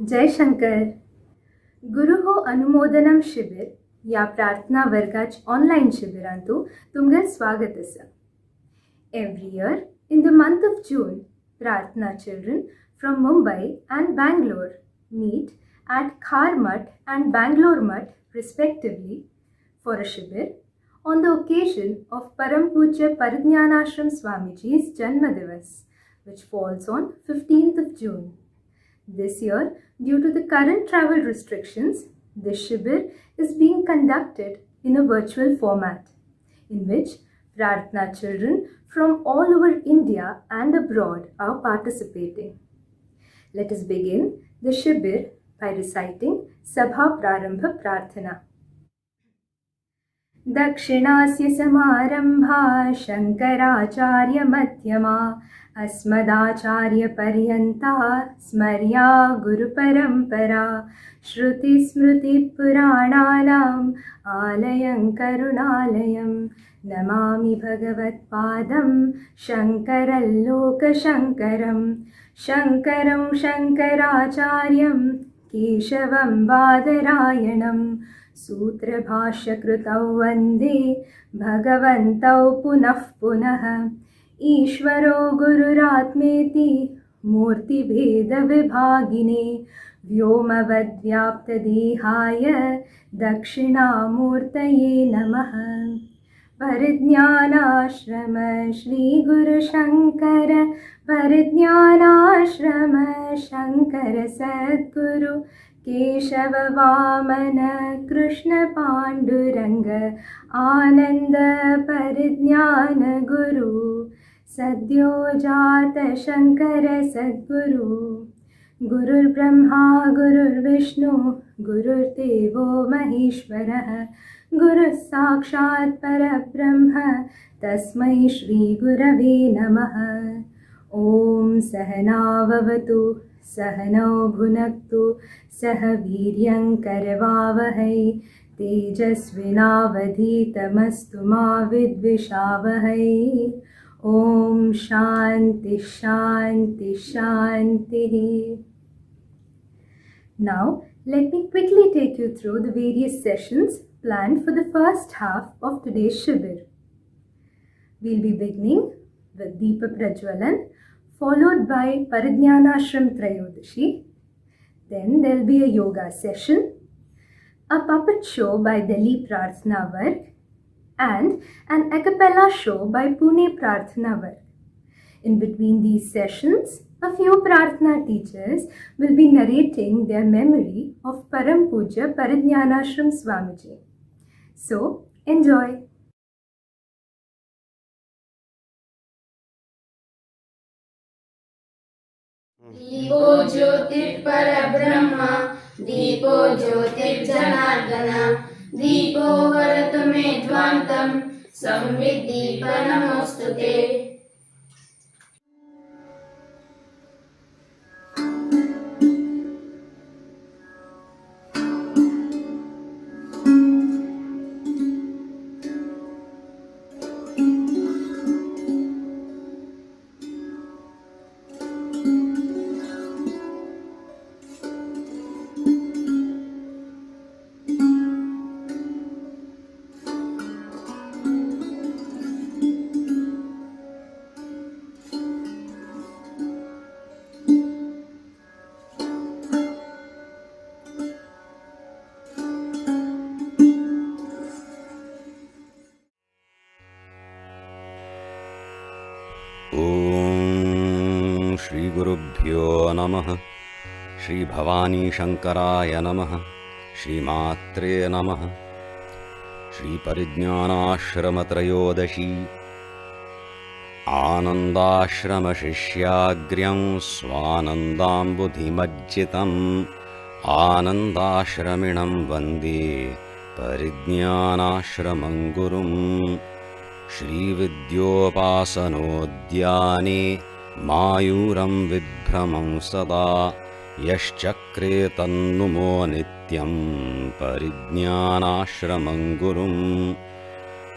जय शंकर. गुरुहो अनुमोदनम शिबिर या प्रार्थना वर्गाच online शिबिरांतू तुमगे स्वागत आसा. Every year in the month of June, Prarthana children from Mumbai and Bangalore meet at Khar Mutt and Bangalore Mutt respectively for a shibir on the occasion of Param Pujya Parijnanashram Swamiji's Janma Divas, which falls on 15th of June. This year, due to the current travel restrictions, this shibir is being conducted in a virtual format, in which Prarthana children from all over India and abroad are participating. Let us begin the shibir by reciting Sabha Prarambha Prarthana. दक्षिणास्य समारंभा Shankaracharya मध्यमा अस्मदाचार्य पर्यंता स्मर्या गुरुपरंपरा श्रुतिस्मृति पुराणानाम् आलयं करुणालयं नमामि भगवत्पादं शंकरल्लोकशंकरं शंकरं शंकराचार्यं केशवं बादरायणं सूत्रभाष्यकृतौ वन्दे भगवन्तौ पुनः पुनः ईश्वरो गुरुरात्मेति मूर्तिभेदविभागिने व्योमवद्व्याप्तदेहाय दक्षिणामूर्तये नमः. परिज्ञानाश्रम श्रीगुरुशङ्कर परिज्ञानाश्रम शङ्कर सद्गुरु केशव वामन कृष्ण पाण्डुरङ्ग आनन्द परिज्ञान गुरु सद्यो जात शङ्कर सद्गुरु. गुरुर्ब्रह्मा गुरुर्विष्णु गुरुर्देवो महेश्वरः गुरुः साक्षात् परब्रह्म तस्मै श्रीगुरवे नमः. ॐ सहनाववतु सहनौ भुनक्तु सह वीर्यं करवावहै तेजस्विनावधीतमस्तु मा विद्विषावहै. ॐ शान्ति शान्ति शान्तिः. Now let me quickly take you through the various sessions planned for the first half of today's shibir. We'll be beginning with Deepa Prajwalan, followed by Parijnanashram Trayodashi. Then there'll be a yoga session, a puppet show by Delhi Prarthana Varg, and an a cappella show by Pune Prarthana Varg. In between these sessions, a few Prarthana teachers will be narrating their memory of Param Pujya Parijnanashram Swamiji. So, enjoy! दीपो ज्योतिर्परब्रह्म दीपो ज्योतिर्जनार्दन दीपो हरतु मे ध्वान्तं संविद्दीपनमोऽस्तु ते. ॐ श्रीगुरुभ्यो नमः. श्रीभवानीशङ्कराय नमः. श्रीमात्रे नमः. श्रीपरिज्ञानाश्रमत्रयोदशी. आनन्दाश्रमशिष्याग्र्यं स्वानन्दाम्बुधिमज्जितम् आनन्दाश्रमिणं वन्दे परिज्ञानाश्रमं गुरुम्. श्रीविद्योपासनोद्याने मायूरं विभ्रमं सदा यश्चक्रे तन्नुमो नित्यं परिज्ञानाश्रमं गुरुम्.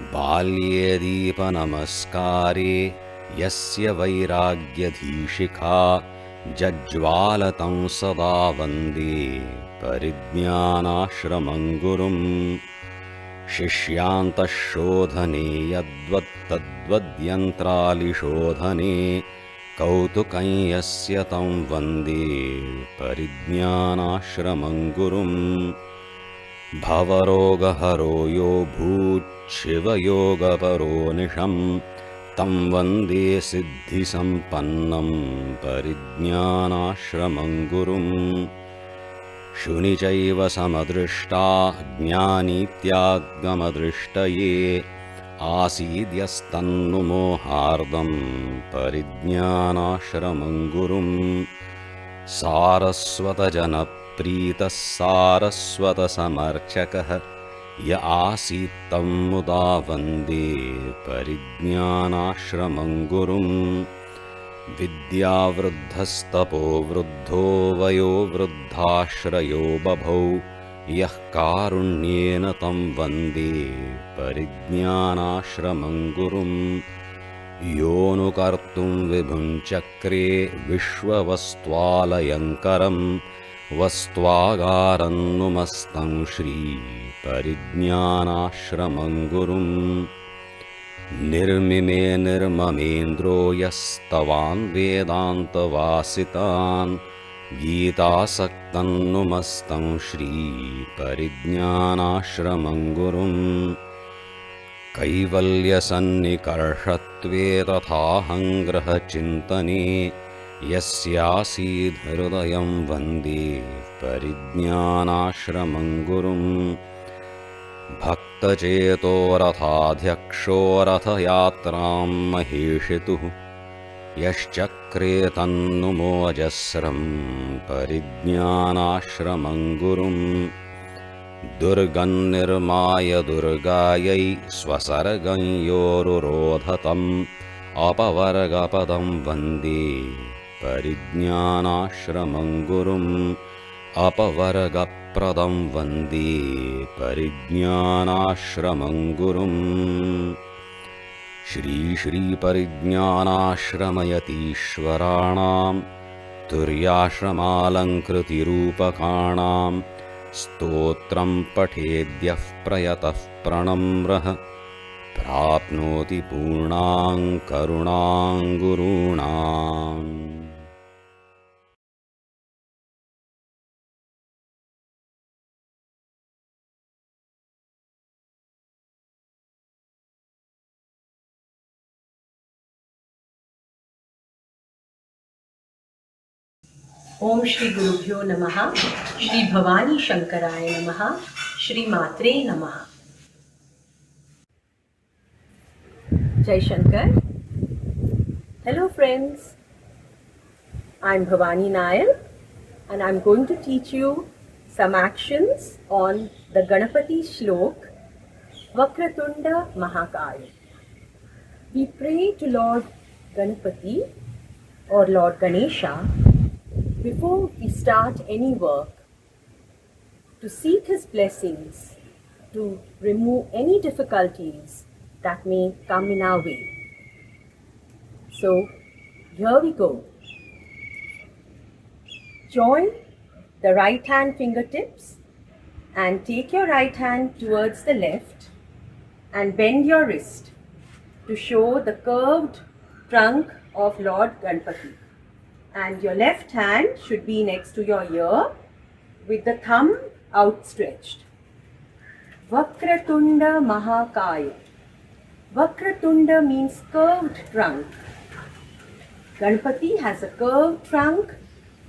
बाल्ये दीपनमस्कारे यस्य वैराग्यधीशिखा जज्ज्वालतं सदा वन्दे परिज्ञानाश्रमं गुरुम् शिष्यान्तःशोधने यद्वत्तद्वद्यन्त्रालिशोधने कौतुकं यस्य तं वन्दे परिज्ञानाश्रमं गुरुम् भवरोगहरो यो भूच्छिवयोगपरो निशं तं वन्दे सिद्धिसम्पन्नं परिज्ञानाश्रमं गुरुम् शुनि चैव समदृष्टा ज्ञानीत्यागमदृष्टये आसीद्यस्तन्नुमोहार्दं परिज्ञानाश्रमं गुरुम् सारस्वतजनप्रीतः सारस्वतसमर्चकः य आसीत्तं मुदा वन्दे परिज्ञानाश्रमं गुरुम् विद्यावृद्धस्तपो वृद्धो वयो वृद्धाश्रयो बभौ यः कारुण्येन तं वन्दे परिज्ञानाश्रमं गुरुम् योऽनुकर्तुं विभुञ्चक्रे विश्ववस्त्वालयङ्करं वस्त्वागारं नुमस्तं श्रीपरिज्ञानाश्रमं गुरुम् निर्मिमे निर्ममेन्द्रो यस्तवान् वेदान्तवासितान् गीतासक्तं नुमस्तं श्रीपरिज्ञानाश्रमं गुरुम् कैवल्यसन्निकर्षत्वे तथाहङ्ग्रहचिन्तने यस्यासीद्हृदयं वन्दे परिज्ञानाश्रमं गुरुम् भक्तचेतो रथाध्यक्षो रथयात्रां महेशितुः यश्चक्रे तन्नुमोऽजस्रं परिज्ञानाश्रमं गुरुम् दुर्गन्निर्माय दुर्गायै स्वसर्गं योरुरोधतम् अपवर्गपदं वन्दे परिज्ञानाश्रमं गुरुम् अपवर्गप्रदं वन्दे परिज्ञानाश्रमं गुरुम् श्रीपरिज्ञानाश्रमयतीश्वराणां तुर्याश्रमालङ्कृतिरूपकाणां स्तोत्रं पठेद्यः प्रयतः प्रणम्रः प्राप्नोति पूर्णां करुणां गुरूणाम्। ओम श्री गुरुभ्यो नमः। श्री भवानी शंकराय नमः। श्री मात्रे नमः। जय Shankar. Hello friends, I'm Bhavani Nair and I'm going to teach you some actions on the Ganapati Shlok Vakratunda Mahakaya. We pray to Lord Ganapati or Lord Ganesha before we start any work, to seek his blessings, to remove any difficulties that may come in our way. So, here we go. Join the right hand fingertips and take your right hand towards the left and bend your wrist to show the curved trunk of Lord Ganpati. And your left hand should be next to your ear with the thumb outstretched. Vakratunda Mahakaya. Vakratunda means curved trunk. Ganpati has a curved trunk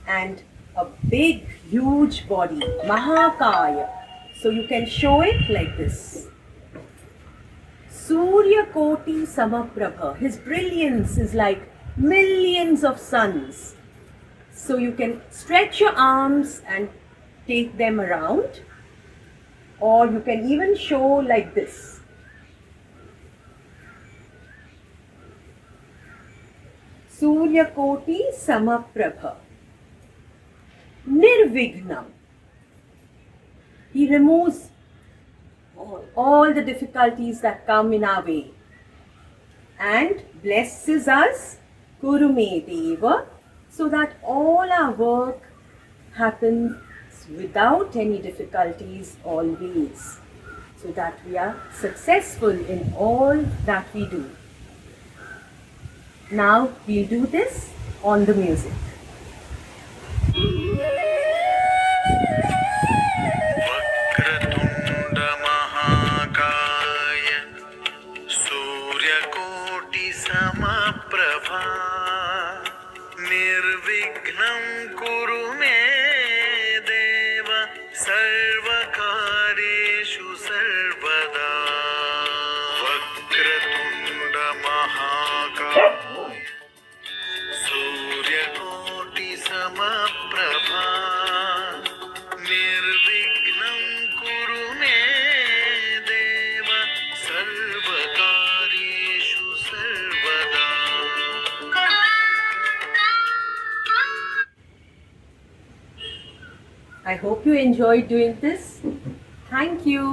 and a big, huge body, Mahakaya. So you can show it like this. Surya Koti Samaprabha. His brilliance is like millions of suns. So you can stretch your arms and take them around, or you can even show like this. Surya Koti Samaprabha. Nirvignam. He removes all the difficulties that come in our way and blesses us. Kurume Deva so that all our work happens without any difficulties always, so that we are successful in all that we do. Now we'll do this on the music. वक्रतुण्ड महाकाय सूर्यकोटि समप्रभा निर्विघ्नं कुरु मे देव सर्वकार्येषु सर्वदा वक्रतुण्ड महाकाय सूर्यकोटि समप्रभा निर्विघ्नं कुरु मे देव सर्वकार्येषु सर्वदा. I hope you enjoyed doing this. Thank you.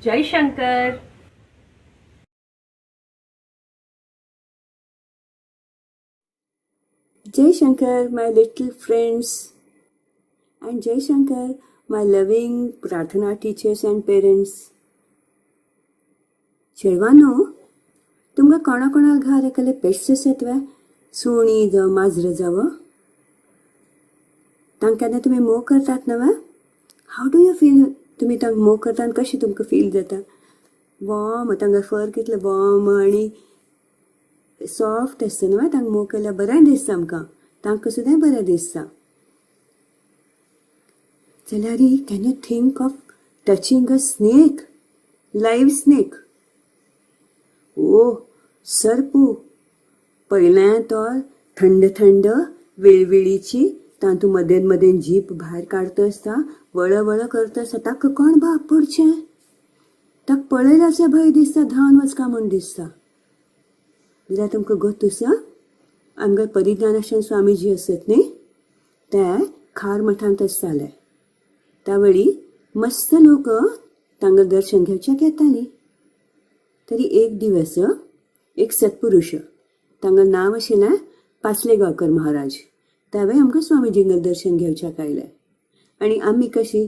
Jai Shankar. Jai Shankar, my little friends, and Jai Shankar, my loving Pradhana teachers and parents. चेडवानो, तुमकां कोणा कोणाक घार एकेले पेट्स आसात वे सुणी जावं माजरां जावं तांकां केन्ना तुमी मोव करतात न्हय हाव डू यू फील तुमी तांकां मोव करता आनी कशें तुमकां फील जाता वॉर्म तांकां फर कितलें वॉर्म आनी सॉफ्ट आसता न्हय तांकां मोव केल्यार बरें दिसता आमकां तांकां सुद्दां बरें दिसता जाल्यार can you think of touching a snake live snake ओ सर्पू पयल्यार तो थंड थंड वेळवेळीची तातूंत मदें मदें जीप भायर काडता आसता वळ वळ करता आसता ताका कोण बाप पडचें ताका पळयल्यार अशें भंय दिसता धांवन वचका म्हूण दिसता जाल्यार तुमकां गोत आसा आमगे परिज्ञानाशन स्वामीजी आसत न्ही ते खार मठांत आसताले त्या वेळी मस्त लोक तांकां दर्शन घेवच्याक येतालीं तरी एक दिवस एक सत्पुरुश तांकां नांव आशिल्लें पासलेगांवकर महाराज त्यावेळी आमकां स्वामीजींगे दर्शन घेवच्याक आयलें आनी आमी कशीं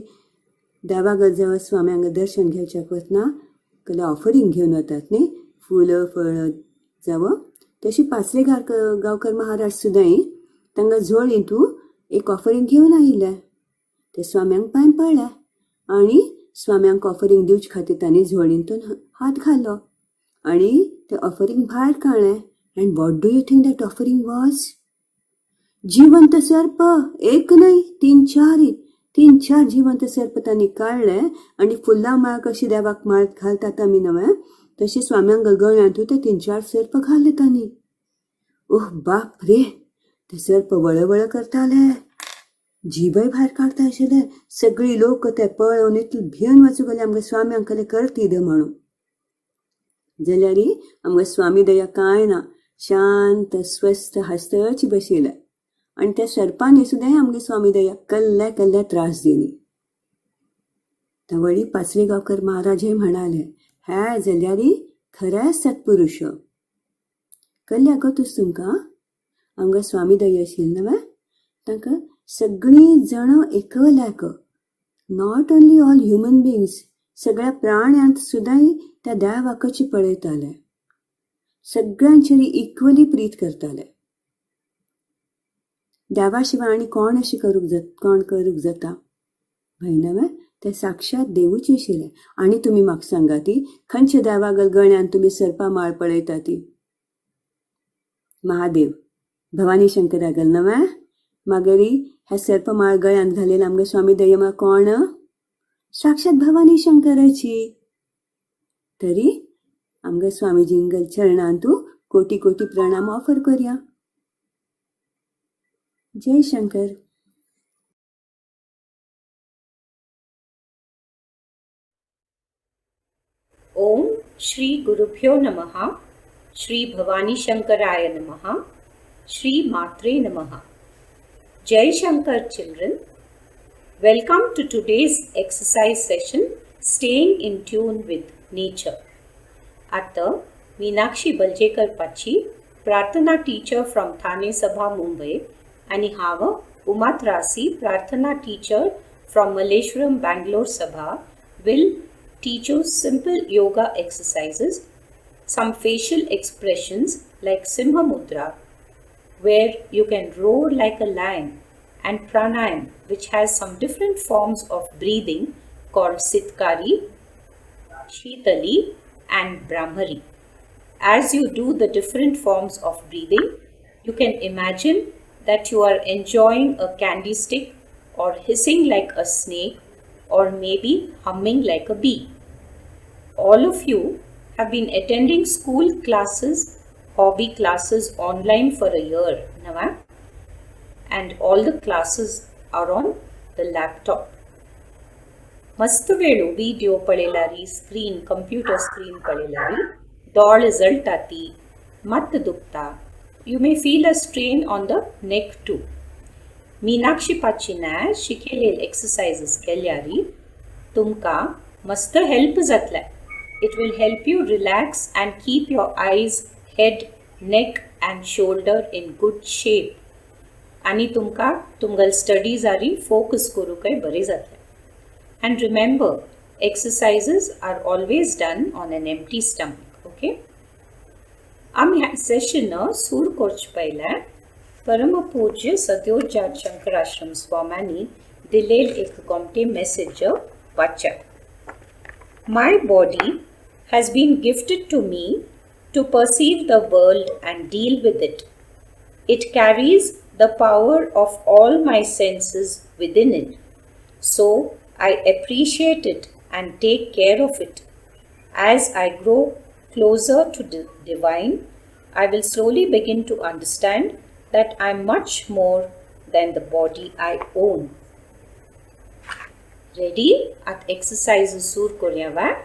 देवागत जेवा स्वाम्यांगे दर्शन घेवच्याक वतना कसलें ऑफरींग घेवन वतात न्ही फुलां फळां जावं तशी पासलेगांवकर महाराज सुद्दां तांकां झोळ हितून एक ऑफरींग घेवन आयिल्लें ते स्वाम्यांक पांय पडलें आनी स्वाम्यांक ऑफरींग दिवचे खातीर तांणी झोळ हितून हात घालो आनी तें ऑफरींग भायर काडलें and what do you think that offering was जिवंत सर्प एक न्हय तीन चार जिवंत सर्प तांणी काडले आनी फुल्लां माळ कशी देवाक माळ घालतात आमी नवे तशें स्वाम्यांक गळ्यांतूय ते 3-4 सर्प घाले तांणी ओह बाप रे ते सर्प वळवळ करताले जीबय भायर काडता आशिल्ले सगळीं लोक ते पळोवन इतले भियेन वचूंक गेले आमगे स्वाम्यांक कसलें करती द म्हणून जाल्यार आमगे स्वामी दया कांय ना शांत स्वस्थ हस्तची बशिल्ले आनी त्या सर्पांनी सुद्दां आमगे स्वामी दया कसले कसले त्रास दिली त्या वेळी पासलेगांवकर महाराज म्हणाले हे जाल्यार खरे सत्पुरुश कसले गोतूस तुमकां आमगे स्वामी दया आशिल्ले न्हय तांकां सगळीं जाणां एकवल्याक not only all human beings सगळ्या प्राण्यांत सुद्दां त्या देवाक कशें पळयताले सगळ्यांचेर इक्वली प्रीत करताले देवा शिवाय आनी कोण अशें करूंक जाता भंय नवे ते साक्षात देवूच आशिल्ले आनी तुमी म्हाका सांगा ती खंयच्या देवा गळ्यांत तुमी सर्पा माळ पळयता ती महादेव भवानी शंकरागल नवे मागरी हे सर्प माळ गळ्यांत घालेल आमगे स्वामी दयमा कोण साक्षात भवानी शंकराची तरी आमगे स्वामीजींगल चरणांत कोटी कोटी प्रणाम ऑफर करया जय शंकर ओम श्री गुरुभ्यो नमः श्री भवानी शंकराय नमः श्री मात्रे नमः Jai Shankar children, welcome to today's exercise session staying in tune with nature. At the Meenakshi Baljekar Pachi, Pratana teacher from Thane Sabha, Mumbai, आणि हांव Umatrasi, Prarthana teacher from Malleshwaram, Bangalore Sabha, will teach you simple yoga exercises, some facial expressions like Simha Mudra, where you can roar like a lion, and pranayam, which has some different forms of breathing called Sitkari, Shitali, and Brahmari. As you do the different forms of breathing, you can imagine that you are enjoying a candy stick or hissing like a snake or maybe humming like a bee. All of you have been attending school classes, hobby classes online for a year, Nava? And all the classes are on the laptop. मस्त वेळो video पळयलारी, screen computer screen पळयलारी, दोळ जळटाती, मत दुखता. You may feel a strain on the neck too. Meenakshi पाचीनाय शिकयलेले exercises केल्यारी तुमकां मस्त help जातले. It will help you relax and keep your eyes, head, neck and shoulder in good shape. आणि तुमकां तुमगेल स्टडीजारी फोकस करूंकय बरें जातलें. And remember, exercises are always done on an empty stomach, okay? आमी ह्या सेशन सूर करचे पयलें परम पूज्य सद्योजात शंकराश्रम स्वामांनी दिलेल एक गोमटे मेसेज वाचप. My body has been gifted to me to perceive the world and deal with it. It carries the power of all my senses within it. So I appreciate it and take care of it. As I grow closer to the divine, I will slowly begin to understand that I am much more than the body I own. Ready? At exercise sur koryava.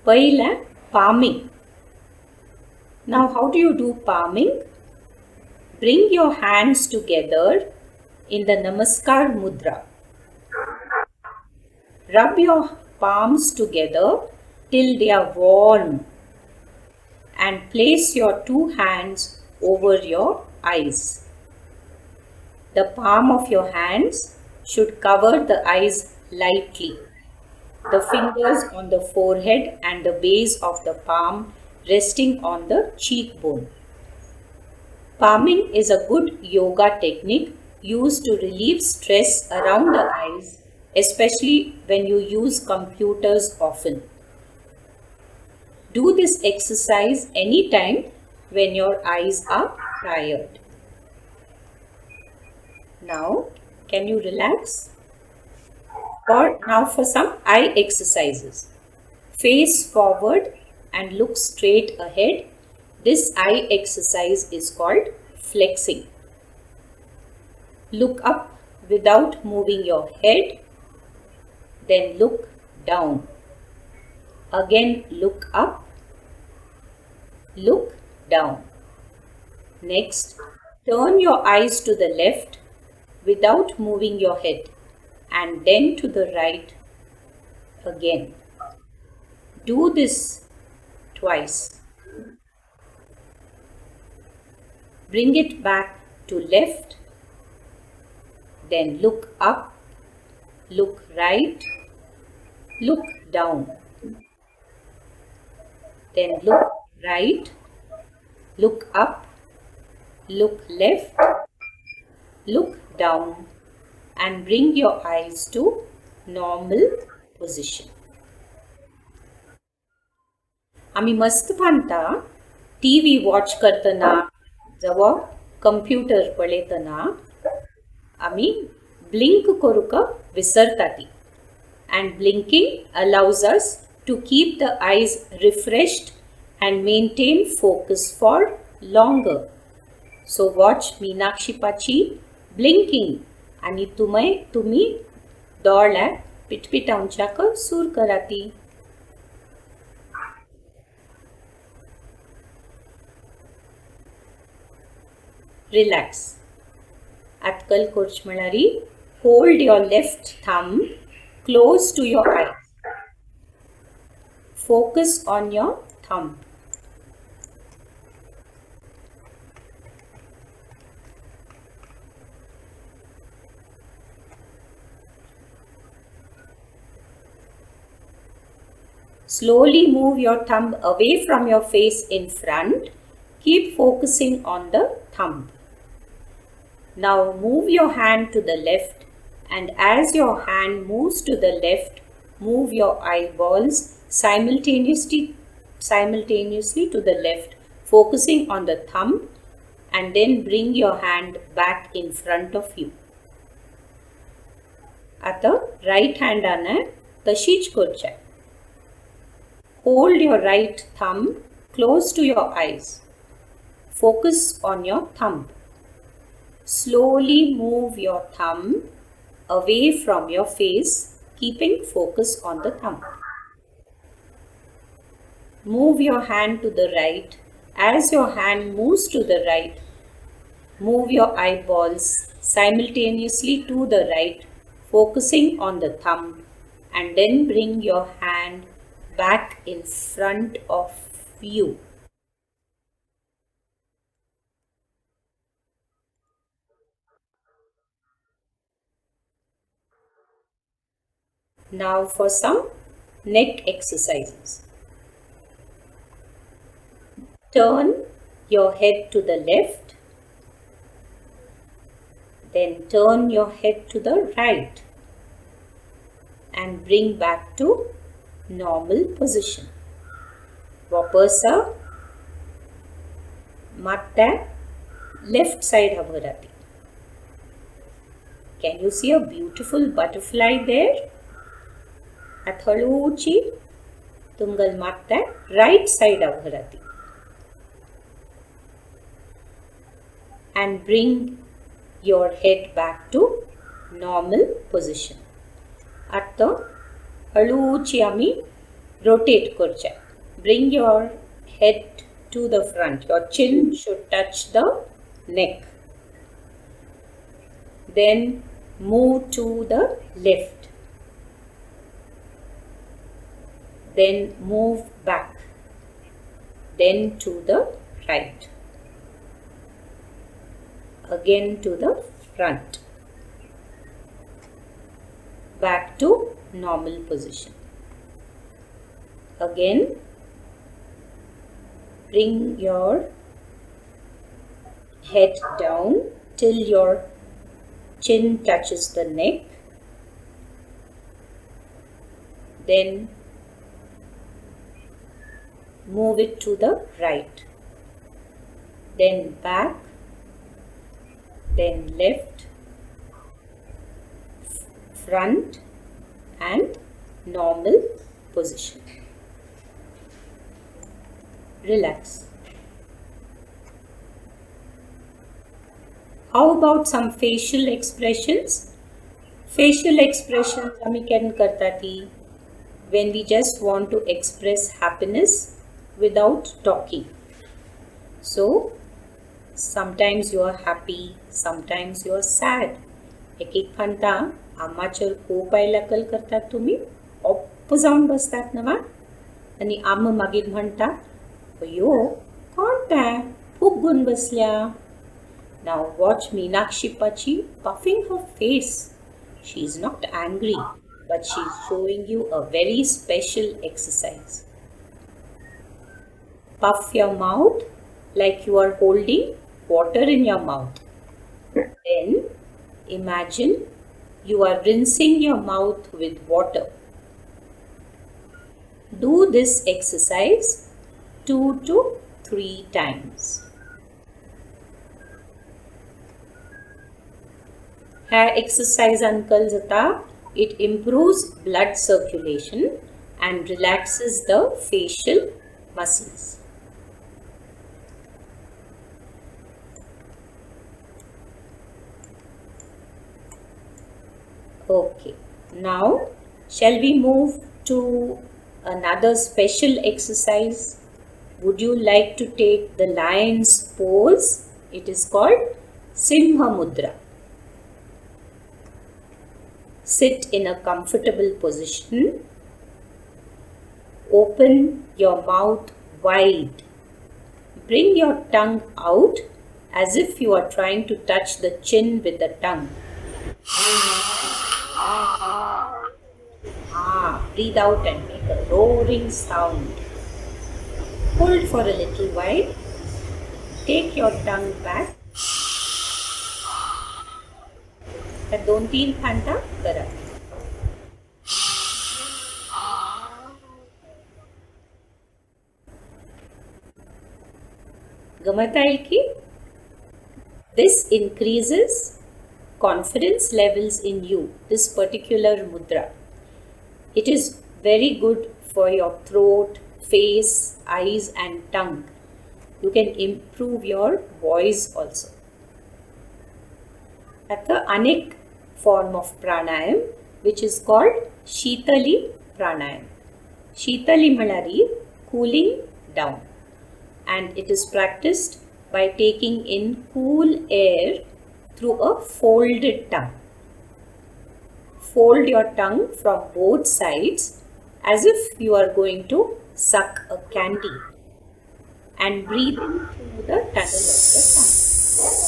Paila palming. Now how do you do palming? Bring your hands together in the Namaskar Mudra. Rub your palms together till they are warm and place your two hands over your eyes. The palm of your hands should cover the eyes lightly. The fingers on the forehead and the base of the palm resting on the cheekbone. Palming is a good yoga technique used to relieve stress around the eyes, especially when you use computers often. Do this exercise anytime when your eyes are tired. Now, can you relax? Now for some eye exercises. Face forward and look straight ahead. This eye exercise is called flexing. Look up without moving your head. Then look down. Again look up. Look down. Next, turn your eyes to the left without moving your head and then to the right again. Do this twice. Bring it back to left. Then look up. Look right. Look down. Then look right. Look up. Look left. Look down. And bring your eyes to normal position. आमी मस्त भांता TV watch करतना जावं computer पळयतना आमी blink करूंक विसरताती. And blinking allows us to keep the eyes refreshed and maintain focus for longer. So watch Meenakshi Pachi blinking आणि तुम्ही दोळ्या पिटपिटावच्याक सूर कराती. Relax. Atkal करच म्हळ्यारी hold your left thumb close to your eye. Focus on your thumb. Slowly move your thumb away from your face in front. Keep focusing on the thumb. Now move your hand to the left, and as your hand moves to the left, move your eyeballs simultaneously to the left, focusing on the thumb, and then bring your hand back in front of you. आता right handaने तशीच करचें. Hold your right thumb close to your eyes. Focus on your thumb. Slowly move your thumb away from your face, keeping focus on the thumb. Move your hand to the right. As your hand moves to the right, move your eyeballs simultaneously to the right, focusing on the thumb, and then bring your hand back in front of you. Now for some neck exercises. Turn your head to the left, then turn your head to the right and bring back to normal position. Wapasa matta left side havarati. Can you see a beautiful butterfly there? Athaluchi tungal matta right side havarati. And bring your head back to normal position. Atta haluchi ami rotate korcha. Bring your head to the front. Your chin should touch the neck. Then move to the left. Then move back. Then to the right. Again to the front. Back to normal position. Again, bring your head down till your chin touches the neck. Then move it to the right. Then back. Then left, front and normal position. Relax. How about some facial expressions? Facial expressions we can kartati when we just want to express happiness without talking. So, sometimes you are happy, sometimes you are sad. एक घंटा आमाचर कोपायला कल करतात तुम्ही op जाऊन बसतात नवा आणि आम मागीर म्हणतात अयो कोण त्या फुगून बसल्या. Now watch Meenakshi Pachi puffing her face. She is not angry, but she is showing you a very special exercise. Puff your mouth like you are holding water in your mouth. Then imagine you are rinsing your mouth with water. Do this exercise 2 to 3 times. Hair exercise uncle jata, it improves blood circulation and relaxes the facial muscles. Okay, now shall we move to another special exercise? Would you like to take the lion's pose? It is called Simha Mudra. Sit in a comfortable position. Open your mouth wide. Bring your tongue out as if you are trying to touch the chin with the tongue. Breathe out and make a roaring sound. Hold for a little while. Take your tongue back. तर 2-3 थांटा करा. गमत आहे की this increases confidence levels in you, this particular mudra. It is very good for your throat, face, eyes and tongue. You can improve your voice also. At the anek form of pranayam, which is called Shitali pranayam. Shitali malari, cooling down. And it is practiced by taking in cool air through a folded tongue. Fold your tongue from both sides as if you are going to suck a candy and breathe in through the tunnel of the tongue.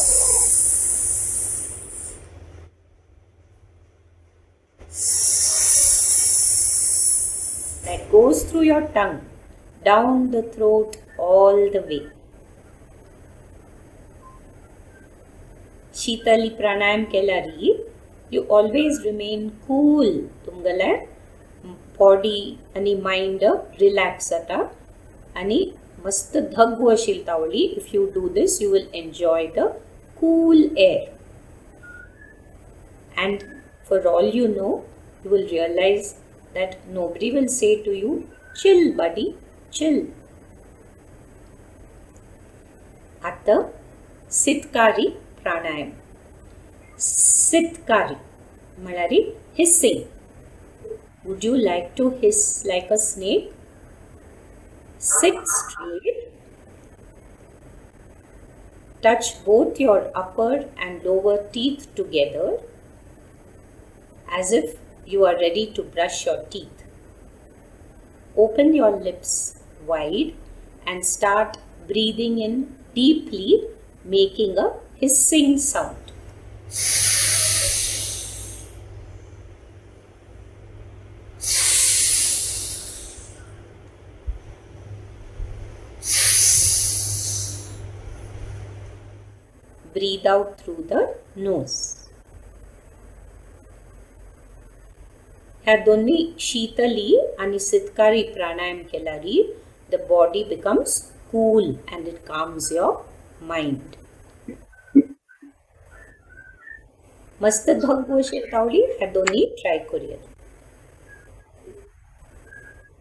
That goes through your tongue, down the throat all the way. Shitali pranayam kelari, you always remain cool. Tumgala body आणि mind relax ata आणि मस्त धग्गू असेल Tawli. If you do this, you will enjoy the cool air. And for all you know, you will realize that nobody will say to you, chill buddy, chill. At the Sitkari pranayam. Sitkari malari hissing. Would you like to hiss like a snake? Sit straight. Touch both your upper and lower teeth together as if you are ready to brush your teeth. Open your lips wide and start breathing in deeply, making a hissing sound. Breathe out through the nose. ह्या दोन्ही शीतली आणि सितकारी प्राणायाम केल्यारी the body becomes cool and it calms your mind. मस्त धग्गू असेल तावली ह्या दोन्ही try करूयात.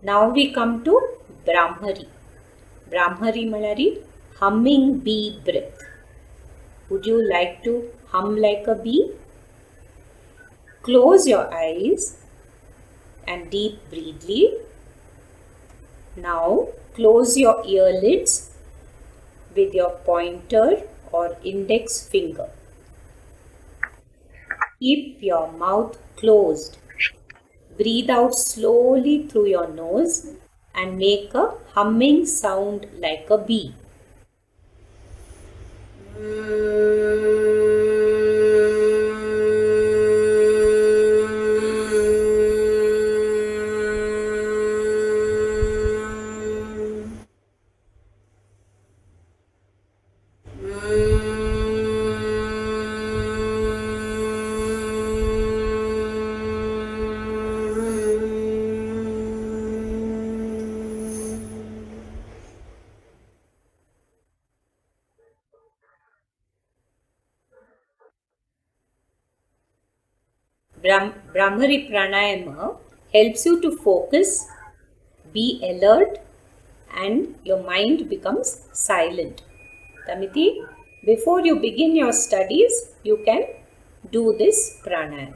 Now we come to Brahmari. Brahmari म्हळ्यारी humming bee breath. Would you like to hum like a bee? Close your eyes and deep breathly. Now close your earlids with your pointer or index finger. Keep your mouth closed. Breathe out slowly through your nose and make a humming sound like a bee. Brahmari pranayama helps you to focus, be alert, and your mind becomes silent. Tamiti, before you begin your studies, you can do this pranayama.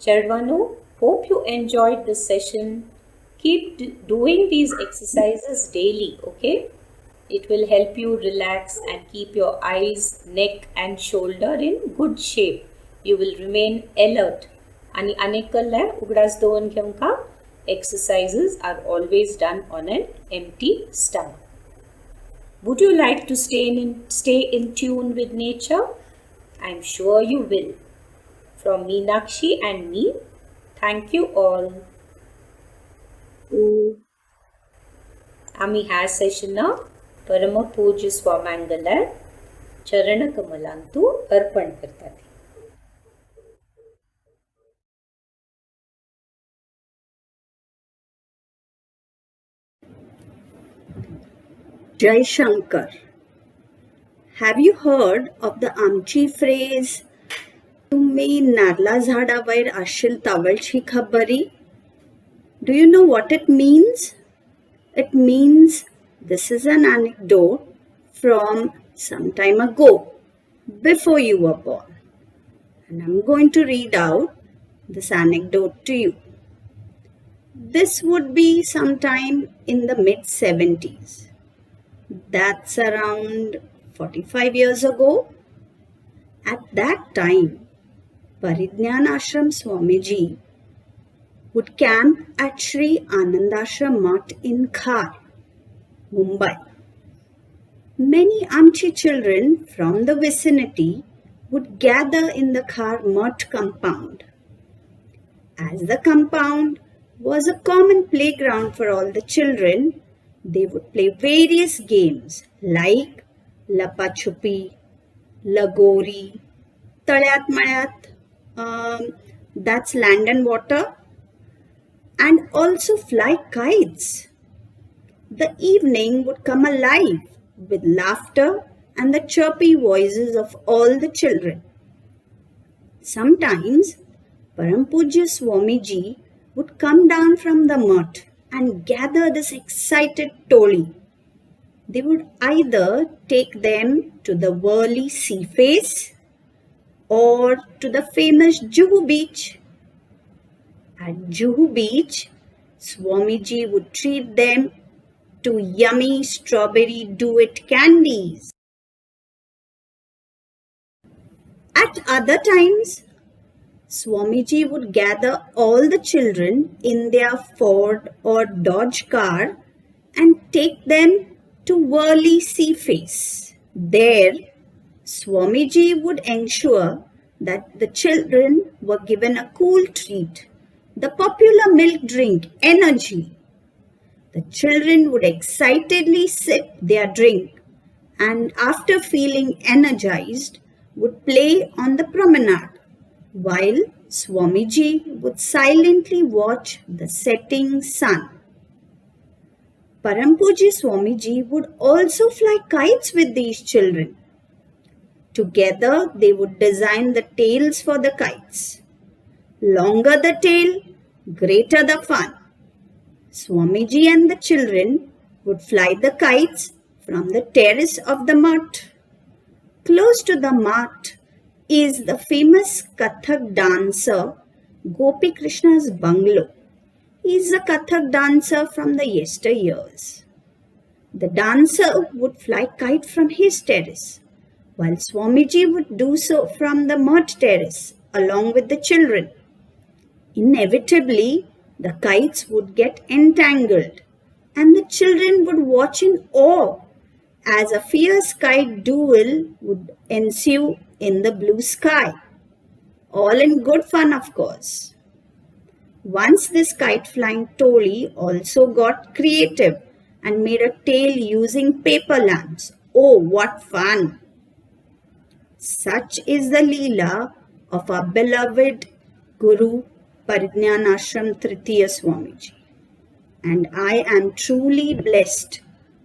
Chardvanu, hope you enjoyed this session. Keep doing these exercises daily, okay? It will help you relax and keep your eyes, neck and shoulder in good shape. You will remain alert. आणि अनेकल्ला उघडाच दोन घेऊन का exercises are always done on an empty stomach. Would you like to stay in tune with nature? I am sure you will. From Meenakshi and me, Thank you all. आम्ही ह्या सेशनाक परम पूज्य स्वामांगलार चरण कमलांतू अर्पण करतात. Jai Shankar. Have you heard of the आमची phrase तुम्ही नारळा झाडावर आशील तावळची खबरी? Do you know what it means? It means this is an anecdote from some time ago, before you were born. And I'm going to read out this anecdote to you. This would be sometime in the mid-70s. That's around 45 years ago. At that time, Parijnan Ashram Swamiji would camp at Sri Anandashram Mutt in Khar, Mumbai. Many Amchi children from the vicinity would gather in the Khar Mutt compound. As the compound was a common playground for all the children, they would play various games like Lapachupi, Lagori, Talyat Mayat, that's land and water, and also fly kites. The evening would come alive with laughter and the chirpy voices of all the children. Sometimes Param Pujya Swamiji would come down from the mutt and gather this excited toli. They would either take them to the Worli sea face or to the famous Juhu beach. At Juhu beach, Swamiji would treat them to yummy strawberry duet candies. At other times, Swamiji would gather all the children in their Ford or Dodge car and take them to Worli sea face. There, Swamiji would ensure that the children were given a cool treat, the popular milk drink Energy. The children would excitedly sip their drink and after feeling energized would play on the promenade while Swamiji would silently watch the setting sun. Param Pujya Swamiji would also fly kites with these children. Together they would design the tails for the kites. Longer the tail, greater the fun. Swamiji and the children would fly the kites from the terrace of the mutt. Close to the mutt is the famous Kathak dancer Gopi Krishna's bungalow. He is a Kathak dancer from the yesteryears. The dancer would fly kite from his terrace, while Swamiji would do so from the mutt terrace along with the children. Inevitably, the kites would get entangled and the children would watch in awe as a fierce kite duel would ensue in the blue sky. All in good fun, of course. Once this kite flying toli also got creative and made a tail using paper lamps. Oh, what fun! Such is the Leela of our beloved Guru Parijnan Ashram Tritiya Swamiji. And I am truly blessed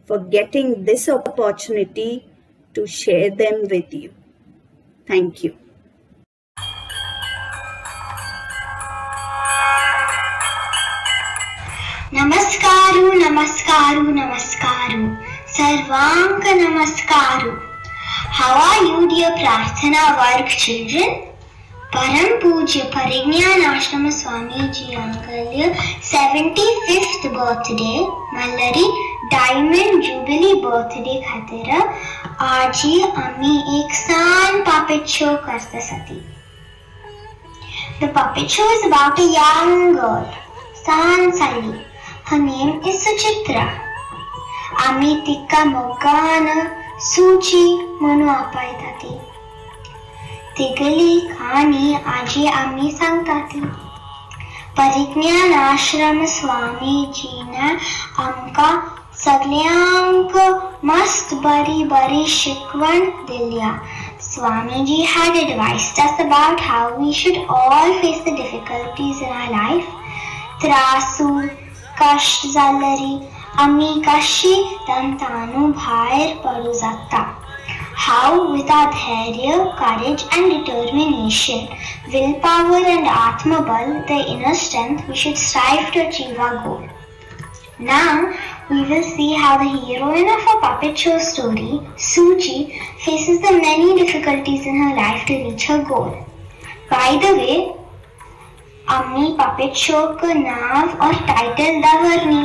for getting this opportunity to share them with you. Thank you. Namaskaru, namaskaru, namaskaru. Sarvanka namaskaru. How are you, dear Prarthana Varg children? Param Pujya Parijnan Ashram Swamiji Uncle 75th birthday Malari Diamond Jubilee birthday खातीर आज आम्ही एक सान puppet show करता सती. The puppet show is about a young girl, San Sali. Her name is Suchitra. आम्ही तिका मोगान सूची म्हणून आपयताती. तिगली कहाणी आजी आम्ही सांगताती. परिज्ञानाश्रम स्वामीजीने आमका सगळ्यांक मस्त बरी शिकवण दिल्या. Swamiji had advised us about how we should all face the difficulties in our life. Trasu, kash zalari, ami kashi tantanu bhair padu zatta. How with our dharya, courage and determination, willpower and atmabal, the inner strength, we should strive to achieve our goal. Now, we will see how the heroine of our puppet show story, Suchi, faces the many difficulties in her life to reach her goal. By the way, Ammi puppet show ka naam or title davarni.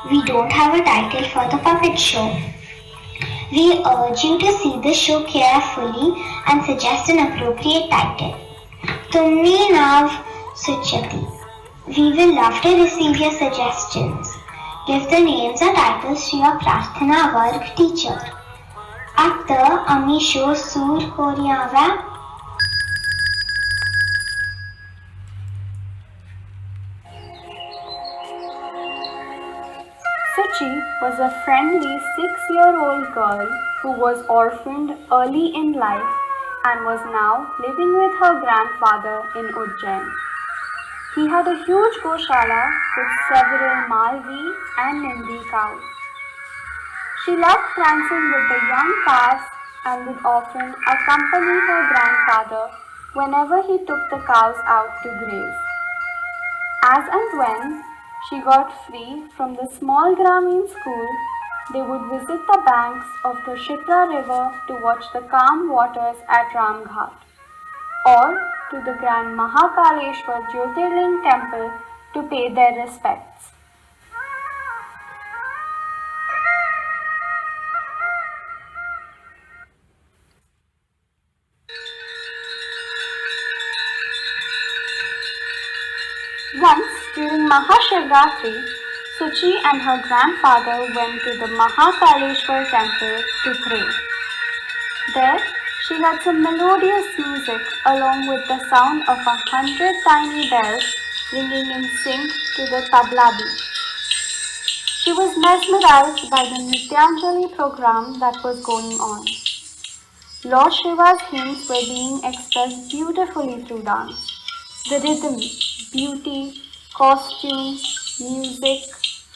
We don't have a title for the puppet show. We urge you to see the show carefully and suggest an appropriate title. Tumni nav Suchati. We will love to receive your suggestions. Give the names or titles to your Prarthana Varg teacher. After Ami show Sur Koryava. Suchi was a friendly 6-year-old girl who was orphaned early in life and was now living with her grandfather in Ujjain. He had a huge goshala with several Malvi and Nindi cows. She loved prancing with the young calves and would often accompany her grandfather whenever he took the cows out to graze. As and when she got free from the small Grameen school, they would visit the banks of the Shipra river to watch the calm waters at Ramghat, or to the Grand Mahakaleshwar Jyotirling temple to pay their respects. Once during Mahashivratri, Suchi and her grandfather went to the Mahakaleshwar temple to pray. There, she heard some melodious music along with the sound of 100 tiny bells ringing in sync to the tabla beat. She was mesmerized by the Nityanjali program that was going on. Lord Shiva's hymns were being expressed beautifully through dance. The rhythm, beauty, costumes, music,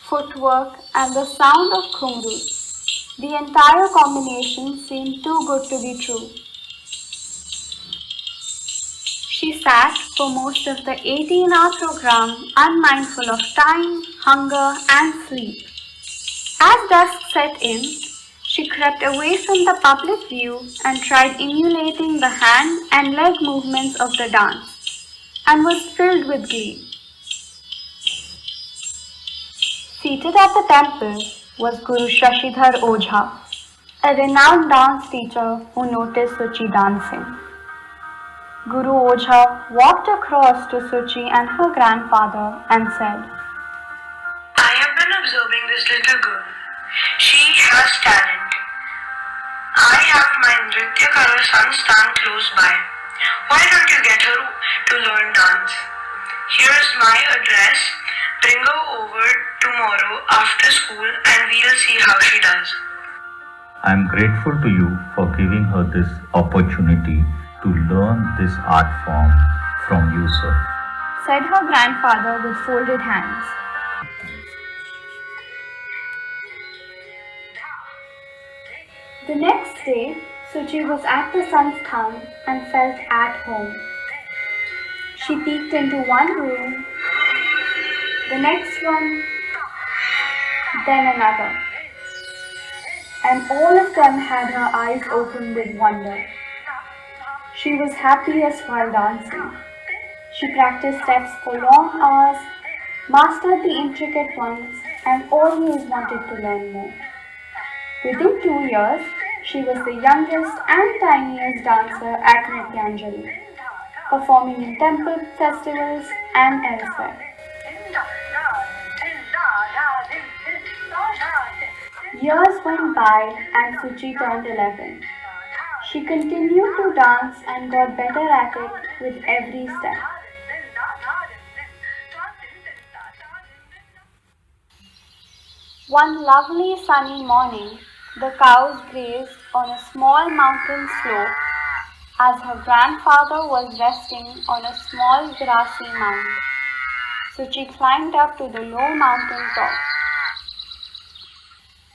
footwork, and the sound of khumrus. The entire combination seemed too good to be true. She sat for most of the 18-hour program unmindful of time, hunger, and sleep. As dusk set in, she crept away from the public view and tried emulating the hand and leg movements of the dance, and was filled with glee. Seated at the temple was Guru Shashidhar Ojha, a renowned dance teacher who noticed Suchi dancing. Guru Ojha walked across to Suchi and her grandfather and said, I have been observing this little girl. She has talent. I have my Nrityakara son stand close by. Why don't you get her to learn dance? Here's my address. Bring her over tomorrow after school and we'll see how she does. I am grateful to you for giving her this opportunity to learn this art form from you, sir, said her grandfather with folded hands. The next day, Suchi was at the Sansthan and felt at home. She peeked into one room, the next one, then another, and all of them had her eyes open with wonder. She was happiest while dancing. She practiced steps for long hours, mastered the intricate ones, and always wanted to learn more. Within 2 years, she was the youngest and tiniest dancer at Nityanjali, performing in temple festivals and elsewhere. Years went by and Suchi turned 11. She continued to dance and got better at it with every step. One lovely sunny morning, the cows grazed on a small mountain slope as her grandfather was resting on a small grassy mound. Suchi climbed up to the low mountain top.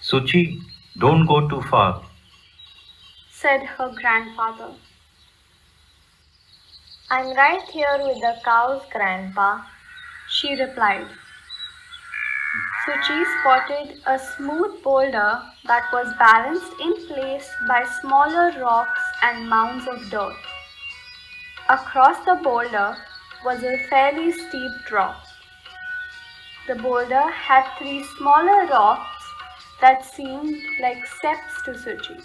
Suchi, don't go too far. Said her grandfather. I'm right here with the cows, Grandpa. She replied. Suchi spotted a smooth boulder that was balanced in place by smaller rocks and mounds of dirt. Across the boulder was a fairly steep drop. The boulder had 3 smaller rocks that seemed like steps to Suchi.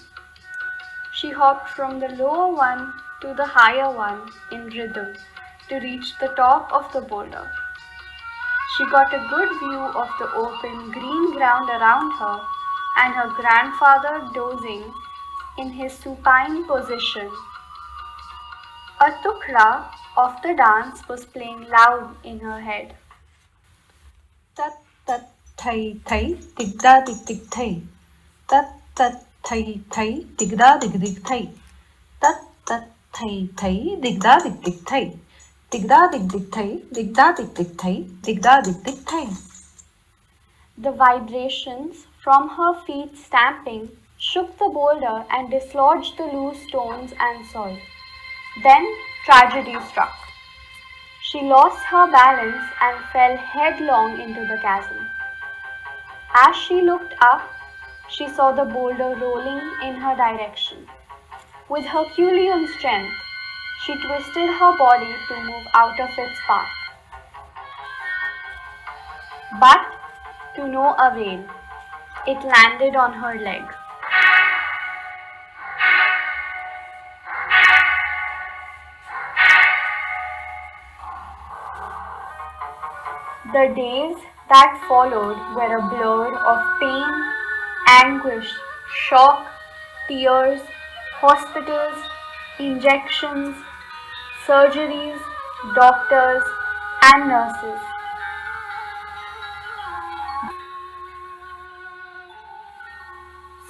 She hopped from the lower one to the higher one in rhythm to reach the top of the boulder. She got a good view of the open green ground around her and her grandfather dozing in his supine position. A tukla of the dance was playing loud in her head. Tat tat thai thai tigda dig dig thai. Tat tat thai thai tigda dig dig thai. Tat tat thai thai digda dig dig thai. Digda dig dig thai, digda dig dig thai, digda dig dig thai. The vibrations from her feet stamping shook the boulder and dislodged the loose stones and soil. Then tragedy struck. She lost her balance and fell headlong into the chasm. As she looked up, she saw the boulder rolling in her direction. With Herculean strength, she twisted her body to move out of its path. But to no avail. It landed on her leg. The days that followed were a blur of pain, anguish, shock, tears, hospitals, injections, surgeries, doctors, and nurses.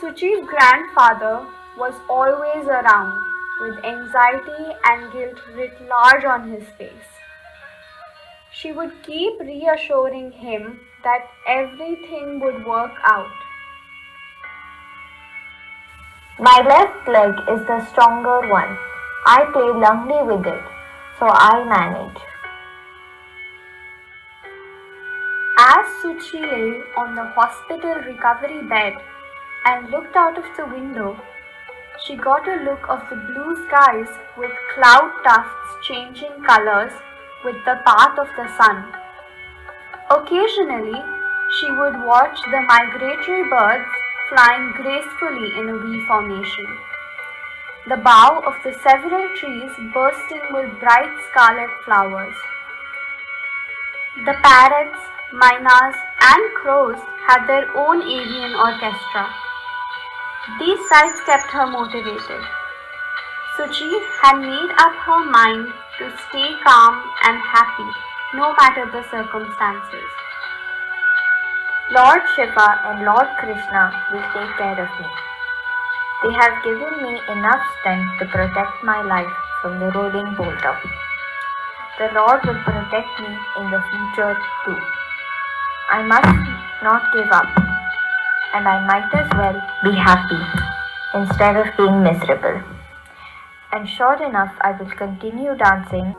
Suchi's grandfather was always around, with anxiety and guilt writ large on his face. She would keep reassuring him that everything would work out. My left leg is the stronger one. I play lungdi with it, so I manage. As Suchi lay on the hospital recovery bed and looked out of the window, she got a look of the blue skies with cloud tufts changing colors with the path of the sun. Occasionally, she would watch the migratory birds flying gracefully in a V formation. The bough of the several trees bursting with bright scarlet flowers. The parrots, mynas, and crows had their own avian orchestra. These sights kept her motivated. Suchi had made up her mind to stay calm and happy, no matter the circumstances. Lord Shiva and Lord Krishna will take care of me. They have given me enough strength to protect my life from the rolling boulder. The Lord will protect me in the future too. I must not give up, and I might as well be happy instead of being miserable. And sure enough, I will continue dancing.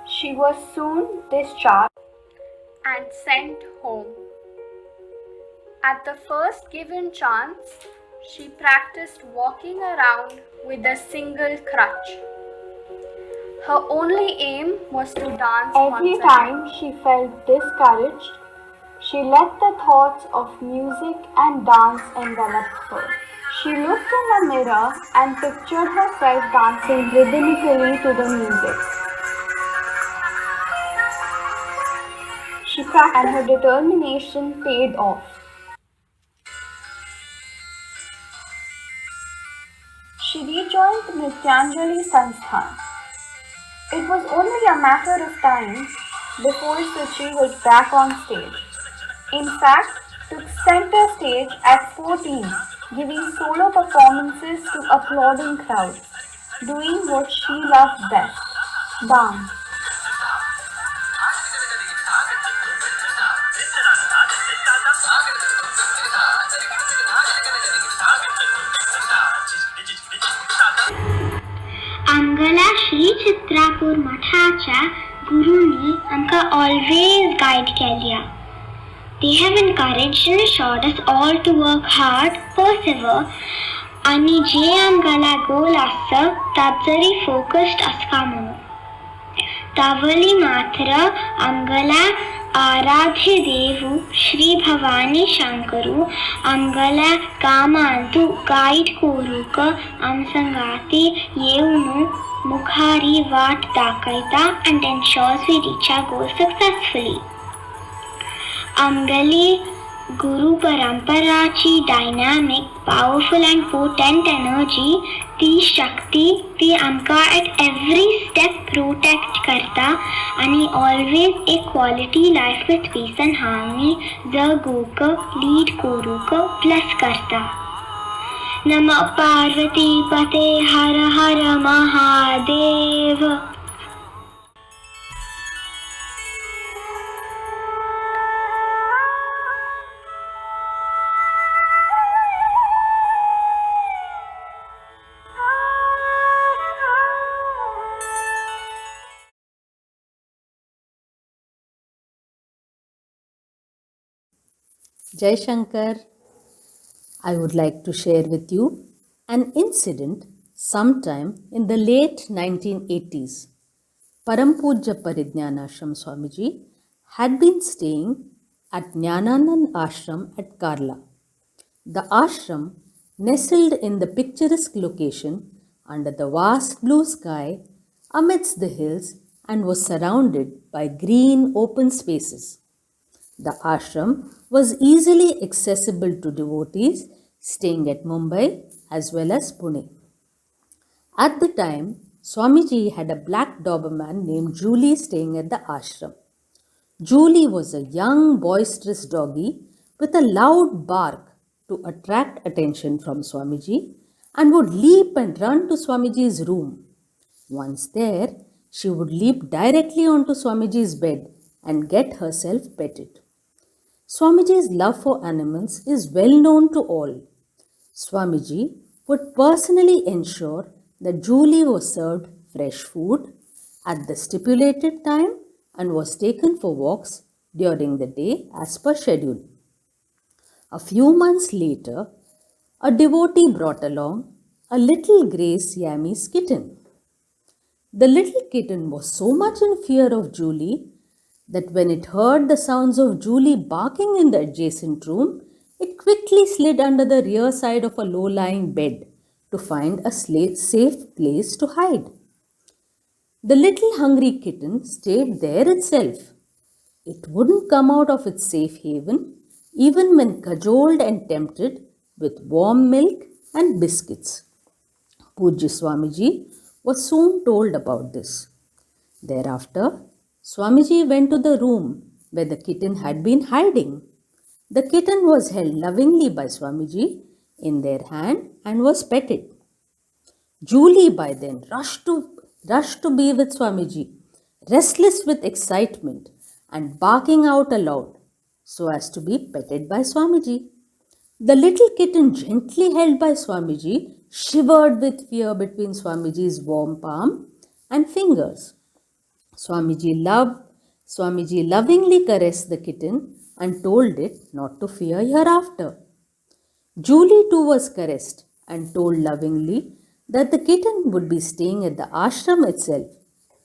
She was soon discharged and sent home. At the first given chance, she practiced walking around with a single crutch. Her only aim was to dance Every once time again. she felt discouraged, she let the thoughts of music and dance envelop her. She looked in the mirror and pictured herself dancing rhythmically to the music. She practiced and her determination paid off. She rejoined the Nrityanjali Sansthan. It was only a matter of time before Suchi was back on stage. In fact, took center stage at 14, giving solo performances to applauding crowds, doing what she loved best, dance. आमगला Shri Chitrapur मठाच्या गुरूंनी आमकां always guide केल्या. They have encouraged and assured us all to work hard, persevere, आणि जे आमगला गोल आसा तात जरी focused आसका म्हणून. तावली मात्र आमगला आराध्य देवू Shri Bhavani शंकरू आमगला कामांतू guide करूक आमसंगाती येऊन मुखारी वाट दाखयता and ensures we reach our goal successfully. आमगली गुरु परंपराची dynamic, powerful and potent energy, ती शक्ती ती आमकां at every step protect करता आणि always a quality life with peace and harmony जगूक lead करूक bless करता. नमः पार्वती पते हर हर Mahadev. Jai Shankar. I would like to share with you an incident sometime in the late 1980s. Parampujya Parijnanashram Swamiji had been staying at Jnananand Ashram at Karla. The ashram nestled in the picturesque location under the vast blue sky amidst the hills and was surrounded by green open spaces. The ashram was easily accessible to devotees staying at Mumbai as well as Pune. At the time, Swamiji had a black Doberman named Julie staying at the ashram. Julie was a young, boisterous doggy with a loud bark to attract attention from Swamiji and would leap and run to Swamiji's room. Once there, she would leap directly onto Swamiji's bed and get herself petted. Swamiji's love for animals is well known to all. Swamiji would personally ensure that Julie was served fresh food at the stipulated time and was taken for walks during the day as per schedule. A few months later, a devotee brought along a little grey Siamese kitten. The little kitten was so much in fear of Julie that when it heard the sounds of Julie barking in the adjacent room, it quickly slid under the rear side of a low-lying bed to find a safe place to hide. The little hungry kitten stayed there itself. It wouldn't come out of its safe haven even when cajoled and tempted with warm milk and biscuits. Pujya Swamiji was soon told about this. Thereafter, Swamiji went to the room where the kitten had been hiding. The kitten was held lovingly by Swamiji in their hand and was petted. Julie by then rushed to be with Swamiji, restless with excitement and barking out aloud so as to be petted by Swamiji. The little kitten, gently held by Swamiji, shivered with fear between Swamiji's warm palm and fingers. Swamiji lovingly caressed the kitten and told it not to fear hereafter. Julie too was caressed and told lovingly that the kitten would be staying at the ashram itself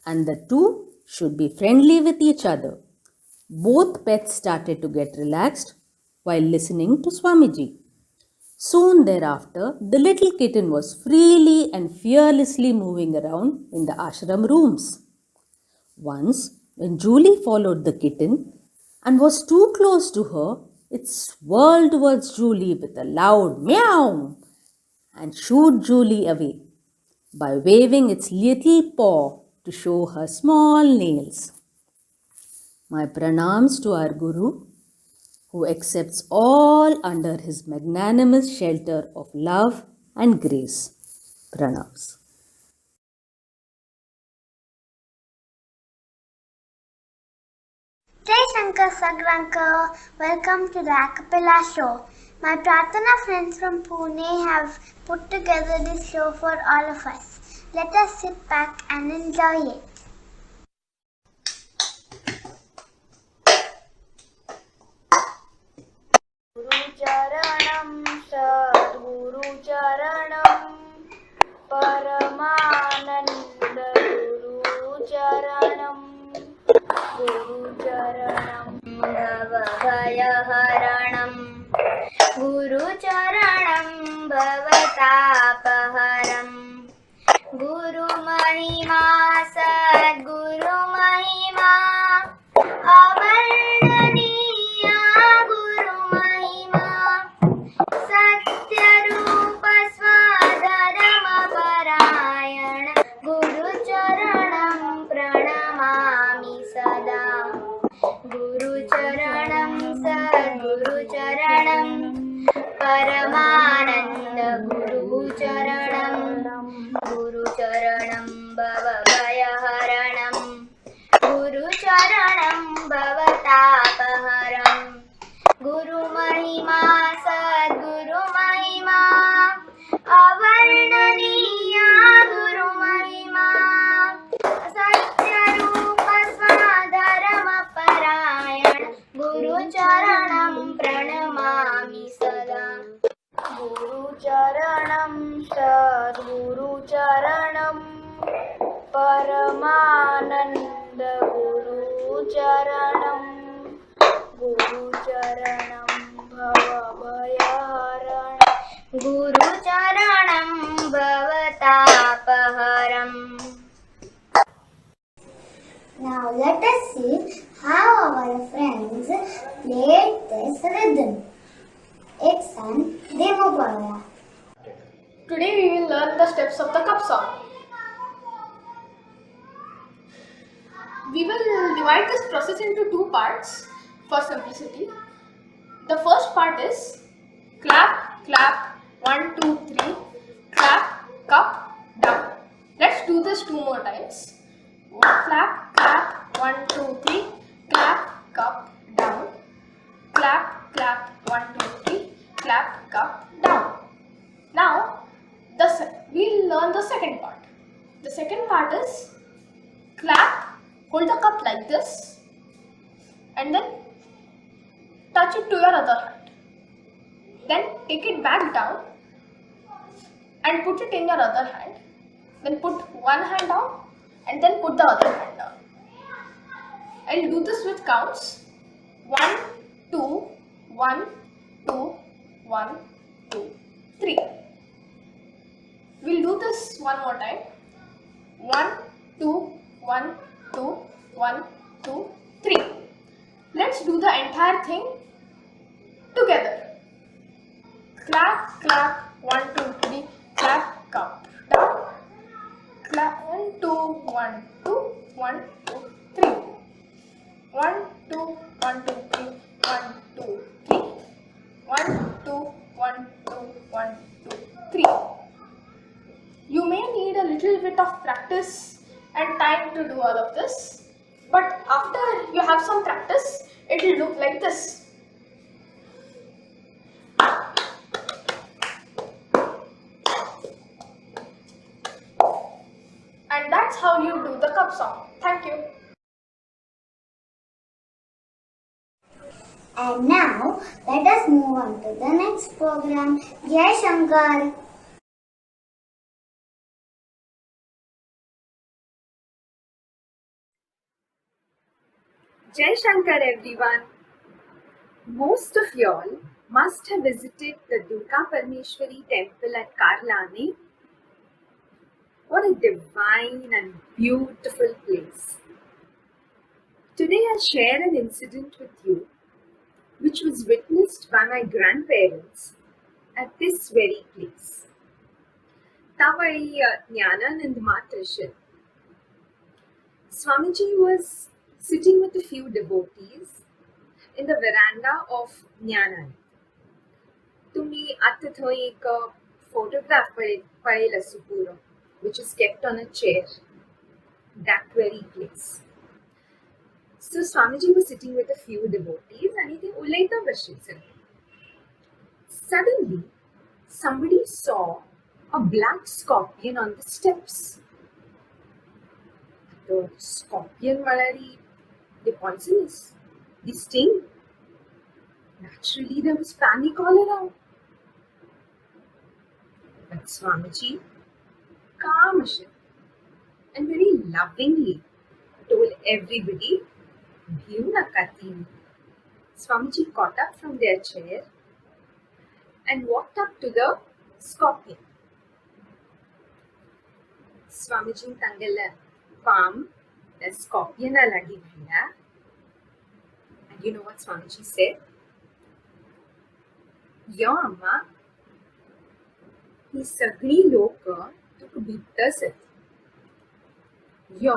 and the two should be friendly with each other. Both pets started to get relaxed while listening to Swamiji. Soon thereafter, the little kitten was freely and fearlessly moving around in the ashram rooms. Once, when Julie followed the kitten and was too close to her, it swirled towards Julie with a loud meow and shooed Julie away by waving its little paw to show her small nails. My pranams to our Guru, who accepts all under his magnanimous shelter of love and grace. Pranams. Jai Shankar Sagranka, welcome to the Acapella show. My Pratana friends from Pune have put together this show for all of us. Let us sit back and enjoy it. Guru Charanam Sadguru Charanam Paramananda Guru Charanam Guru Charanam Bhavabhayaharanam Guru Charanam Bhavatapaharam Guru Mahima Sadguru Mahima Avarnaniya Guru Mahima Satya Rupa Swadharma Parayana Guru Charanam Pranamami Sada Guru Charanam Sadguru Charanam Paramananda Guru Charanam Guru Charanam Bhavabhayaharanam Guru Charanam Bhavatapaharam Guru Mahima Sadguru Mahima Avarnaniya Guru Mahima Satya Rupa Swadharma Parayana Guru Charanam Pranamami Sada Guru Charanam Sadguru Charanam Paramananda Guru Charanam Guru Charanam Bhavabhayaharanam Guru Charanam Bhavatapaharam. Now let us see how our friends played this rhythm. It's an demo balla. Today we will learn the steps of the cup song. We will divide this process into two parts for simplicity. The first part is clap, clap, 1, 2, 3, clap, cup, down. Let's do this 2 more times. Clap, clap, 1, 2, 3, clap, cup, down. Clap, clap, 1, 2, 3, clap, cup, down. Now, we'll learn the second part. The second part is clap, hold the cup like this, and then touch it to your other hand. Then take it back down and put it in your other hand. Then put one hand down and then put the other hand down. I'll do this with counts 1, 2, 1, 2, 1, 2, 3. We'll do this one more time. 1, 2, 1, 2, 1, 2, 3. Let's do the entire thing together. Clap, clap, 1, 2, 3, clap, cup, down. Clap, 1, 2, 1, 2, 1, 2, 3. 1, 2, 1, 2, 3, 1, 2, 3. 1, 2, 1, 2, 1, 2, 3. You may need a little bit of practice and time to do all of this, but after you have some practice, it will look like this. And that's how you do the cup song. Thank you. And now, let us move on to the next program. Jai Shankar. Jai Shankar everyone. Most of y'all must have visited the Durga Parmeshwari temple at Karlani. What a divine and beautiful place. Today I'll share an incident with you which was witnessed by my grandparents at this very place. Tavai Jnananand Mahatrashan. Swamiji was sitting with a few devotees in the veranda of Jnananand. तुम्ही आता थंय एक photograph पळयला सुपुरो, which is kept on a chair, that very place. So Swamiji was sitting with a few devotees and they उलयता बशिल्ले. Suddenly, somebody saw a black scorpion on the steps. The scorpion malari, they poisonous, they sting. Naturally, there was panic all around. But Swamiji, calm and very lovingly, told everybody, "Bhiu na katini." Swamiji got up from their chair and walked up to the scorpion. Swamiji tangala palm, the scorpion alagi bhaya. And you know what Swamiji said? "Yo amma, ही सगळी लोक तुका भितसत. यो,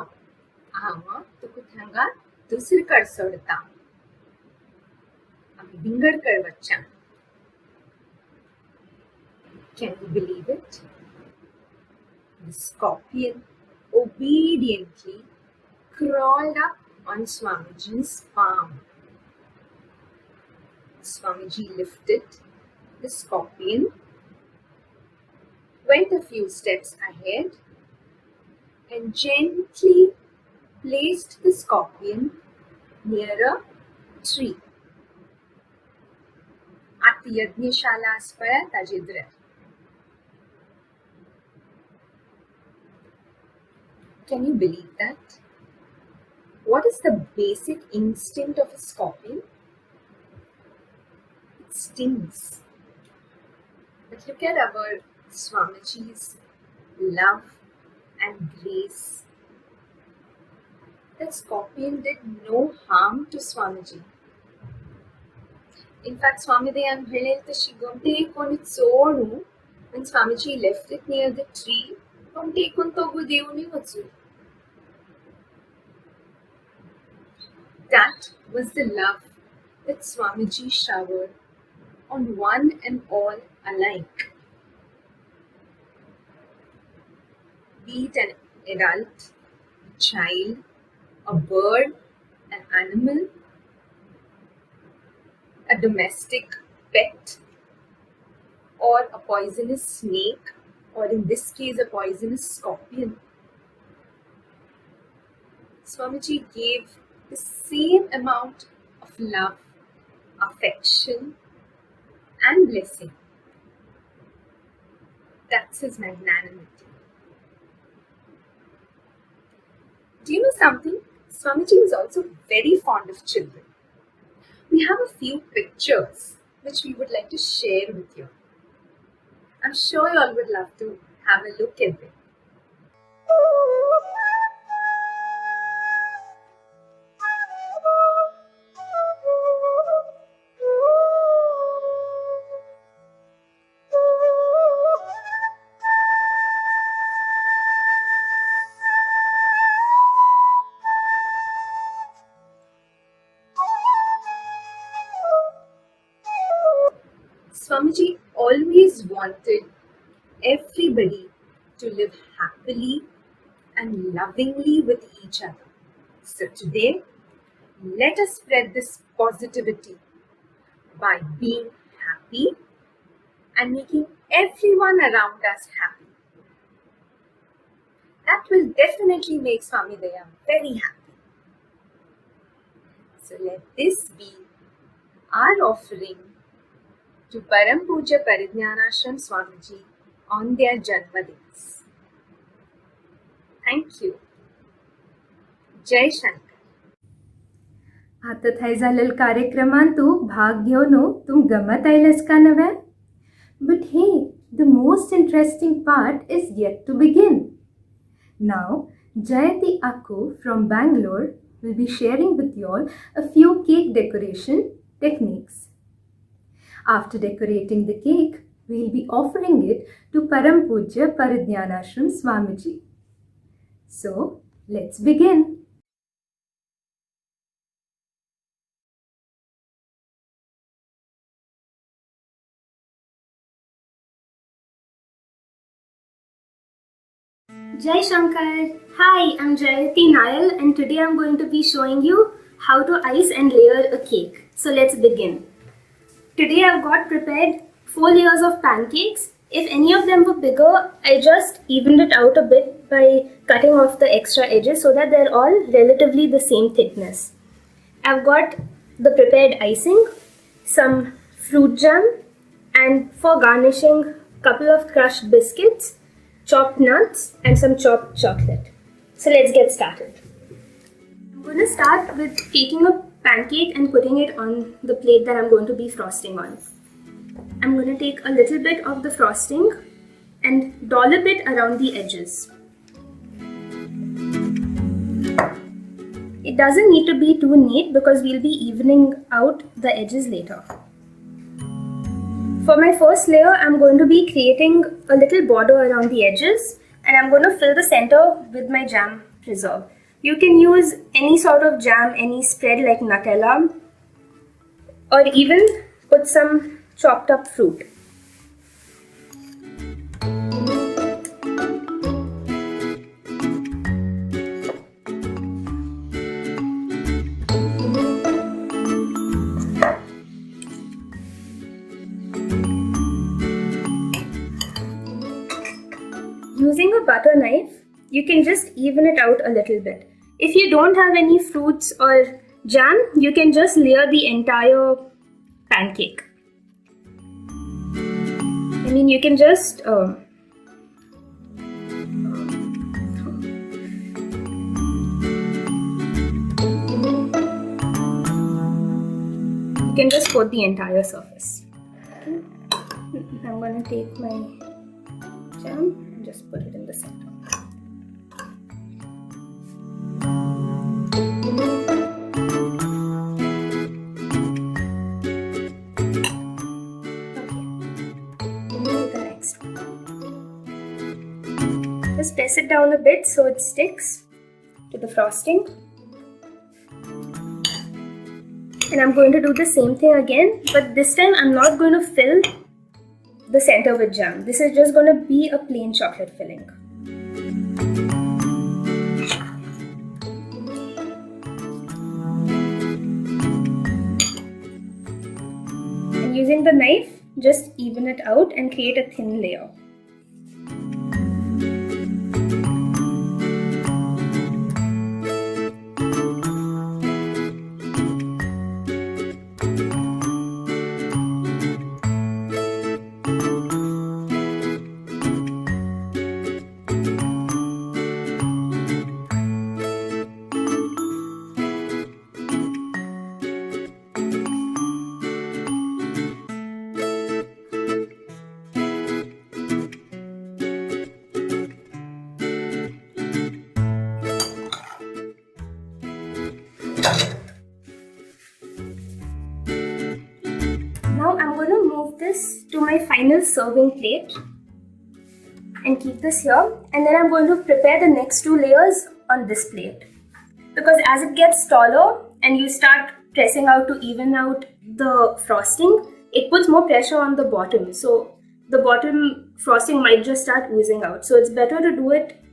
हांव तुका थंगा दुसरे कड सोडता. आमी विंगड वच्चा." Can you believe it? The scorpion obediently crawled up on Swamiji's palm. Swamiji lifted the scorpion, went a few steps ahead, and gently placed the scorpion near a tree. At the Yajnishala Aspaya Tajidra. Can you believe that? What is the basic instinct of a scorpion? It stings. But look at our Swamiji's love and grace. That scorpion did no harm to Swamiji. In fact, Swami Dayan bhilel tashi gomte ekon tsonu, when Swamiji left it near the tree, gomte ekon togu deuni watsu. That was the love that Swamiji showered on one and all alike. Be it an adult, a child, a bird, an animal, a domestic pet, or a poisonous snake, or in this case, a poisonous scorpion. Swamiji gave the same amount of love, affection, and blessing. That's his magnanimity. Do you know something? Swamiji was also very fond of children. We have a few pictures which we would like to share with you. I'm sure you all would love to have a look at them. Swamiji always wanted everybody to live happily and lovingly with each other. So today, let us spread this positivity by being happy and making everyone around us happy. That will definitely make Swami Daya very happy. So let this be our offering to Param Puja Parijnanashram Swamiji on their Janmadins. Thank you. Jai Shankar. आता थंय जाल्लेल्या कार्यक्रमांत तूं भाग घेवन तुम गमत आयलेस का नव्हे? But hey, the most interesting part is yet to begin. Now, Jayati Akku from Bangalore will be sharing with you all a few cake decoration techniques. After decorating the cake, we will be offering it to Param Puja Parijnanashram Swamiji. So, let's begin. Jai Shankar! Hi, I'm Jayati Nayal and today I'm going to be showing you how to ice and layer a cake. So let's begin. Today I've got prepared 4 layers of pancakes. If any of them were bigger, I just evened it out a bit by cutting off the extra edges so that they're all relatively the same thickness. I've got the prepared icing, some fruit jam, and for garnishing, couple of crushed biscuits, chopped nuts, and some chopped chocolate. So let's get started. I'm going to start with taking a pancake and putting it on the plate that I'm going to be frosting on. I'm going to take a little bit of the frosting and dollop it around the edges. It doesn't need to be too neat because we'll be evening out the edges later. For my first layer, I'm going to be creating a little border around the edges and I'm going to fill the center with my jam preserve. You can use any sort of jam, any spread like Nutella, or even put some chopped up fruit. Using a butter knife, you can just even it out a little bit. If you don't have any fruits or jam, you can just layer the entire pancake. I mean, you can just coat the entire surface. Okay. I'm going to take my jam and just put it in the center. Just press it down a bit so it sticks to the frosting. And I'm going to do the same thing again, but this time I'm not going to fill the center with jam. This is just going to be a plain chocolate filling. And using the knife, just even it out and create a thin layer. Now I'm going to move this to my final serving plate and keep this here, and then I'm going to prepare the next 2 layers on this plate, because as it gets taller and you start pressing out to even out the frosting, it puts more pressure on the bottom, so the bottom frosting might just start oozing out. So it's better to do it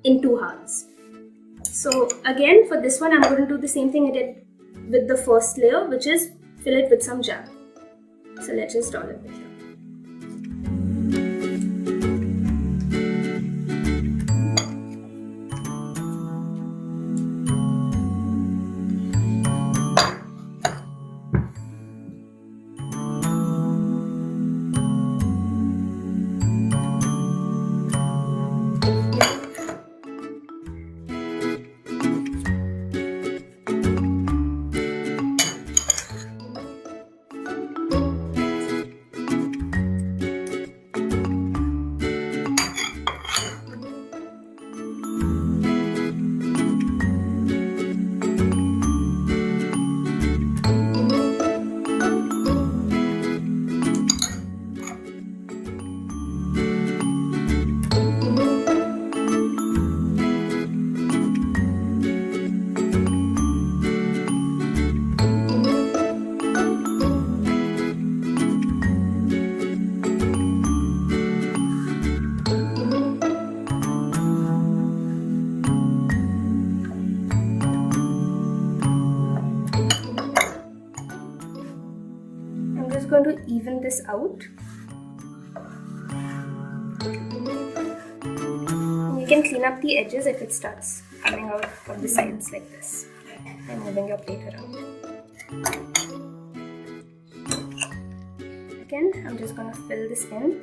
in 2 halves. So again, for this one I'm going to do the same thing I did with the first layer, which is fill it with some jam. So let's just dollop it here. going to even this out. You can clean up the edges if it starts coming out from the sides like this by moving your plate around. Again, I'm just going to fill this in.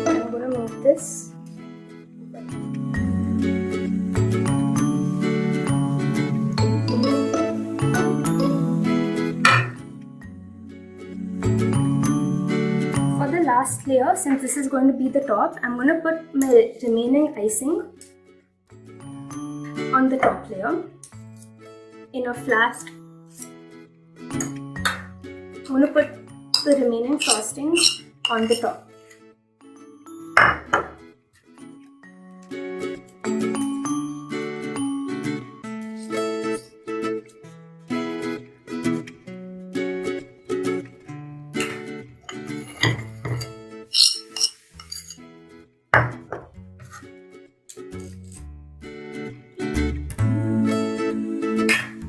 I'm going to move this. For the last layer, since this is going to be the top, I'm going to put my remaining icing on the top layer in a flask. I'm going to put the remaining frosting on the top.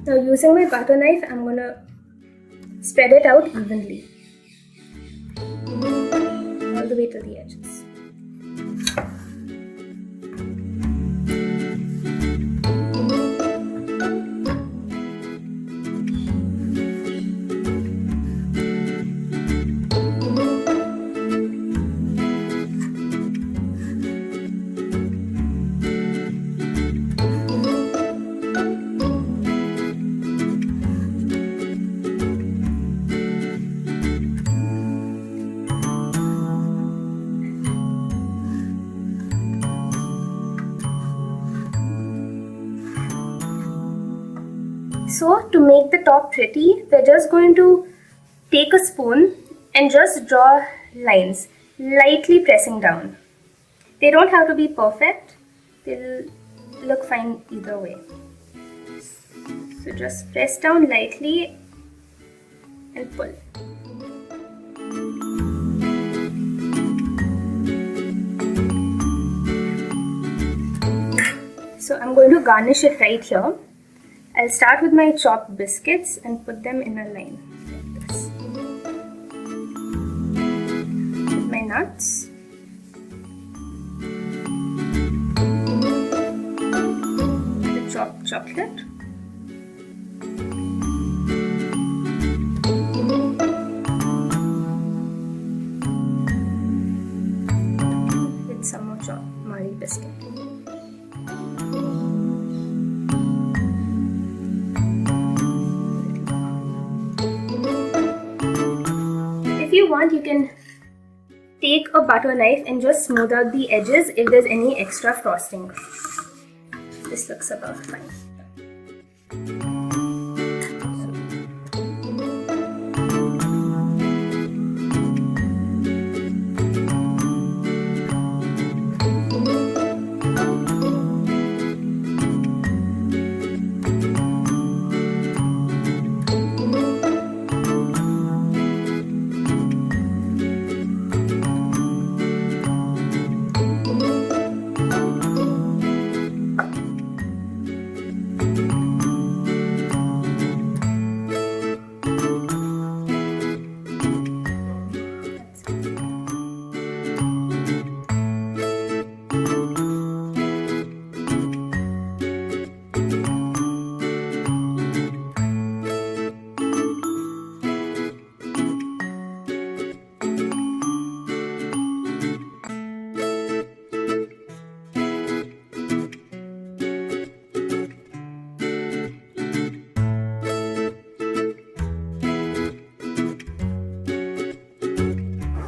Now using my butter knife, I'm going to spread it out evenly all the way to the edges. So to make the top pretty, we're just going to take a spoon and just draw lines, lightly pressing down. They don't have to be perfect, they'll look fine either way. So just press down lightly and pull. So I'm going to garnish it right here. I'll start with my chopped biscuits and put them in a line like this. With my nuts. The chopped chocolate. With some more chopped Marie biscuit. If you want, you can take a butter knife and just smooth out the edges if there's any extra frosting. This looks about fine.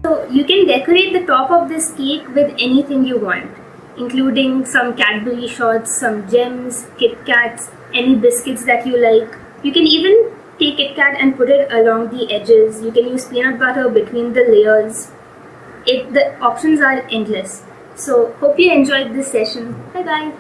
So you can decorate the top of this cake with anything you want, including some Cadbury shots, some gems, Kit Kats, any biscuits that you like. You can even take Kit Kat and put it along the edges. You can use peanut butter between the layers. The options are endless. So hope you enjoyed this session. Bye bye.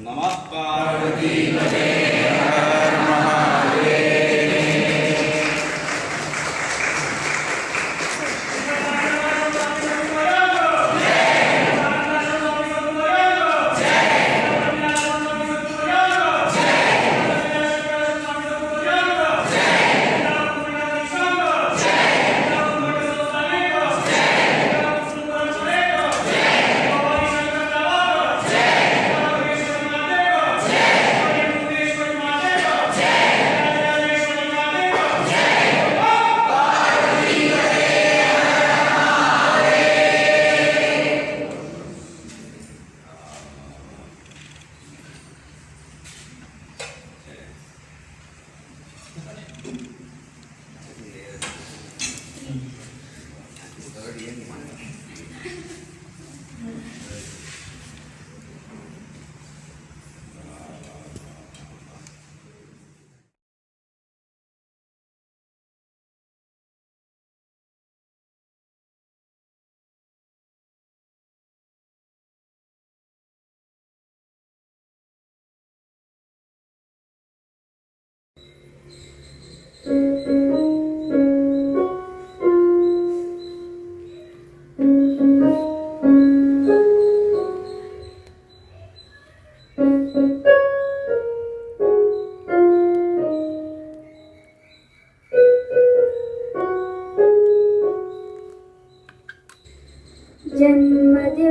नमः पार्वती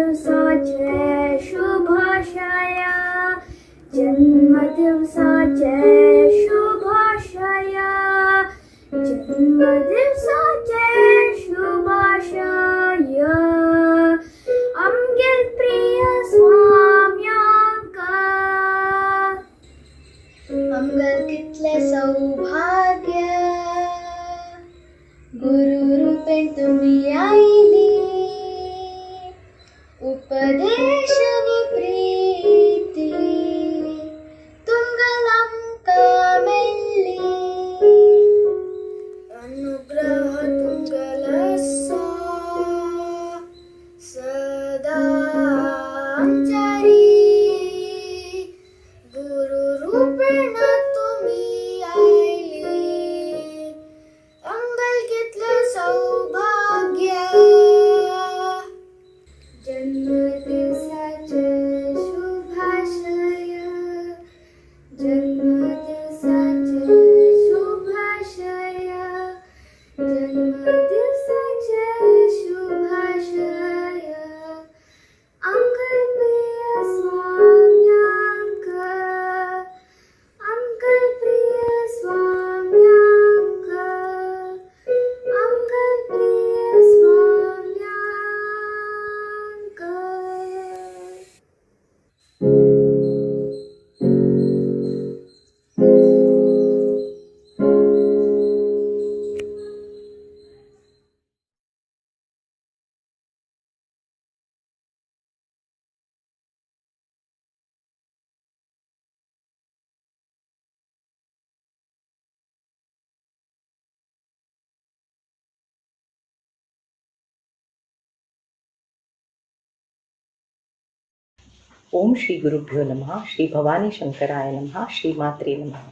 जन्मदिवसाच्या शुभाशया जन्मदिवसाच्या शुभाशया जन्मदिवसाच्या शुभाशया आमगेल प्रिय स्वाम्यांका आमगेल कितले सौभाग्य गुरु रूपेण तुम्ही oily उपदेशनी Preeti तुमगल आमका मेल्ली अनुग्रह तुमगल आसा सदा आमच्यारी गुरु रूपेण तुम्ही आयली आमगल कितले सौभाग्य जन्मदिवसाच्या शुभाशया जन्मदिवसाच्या शुभाशया जन्मदिवसाच्या शुभाशया आमकां प्रिय स्वाम्यांका आमकां प्रिय स्वाम्यांका आमकां प्रिय स्वाम्यांका Om Shri Gurubhyo Namaha, Shri Bhavani Shankaraya Namaha, Shri Matre Namaha.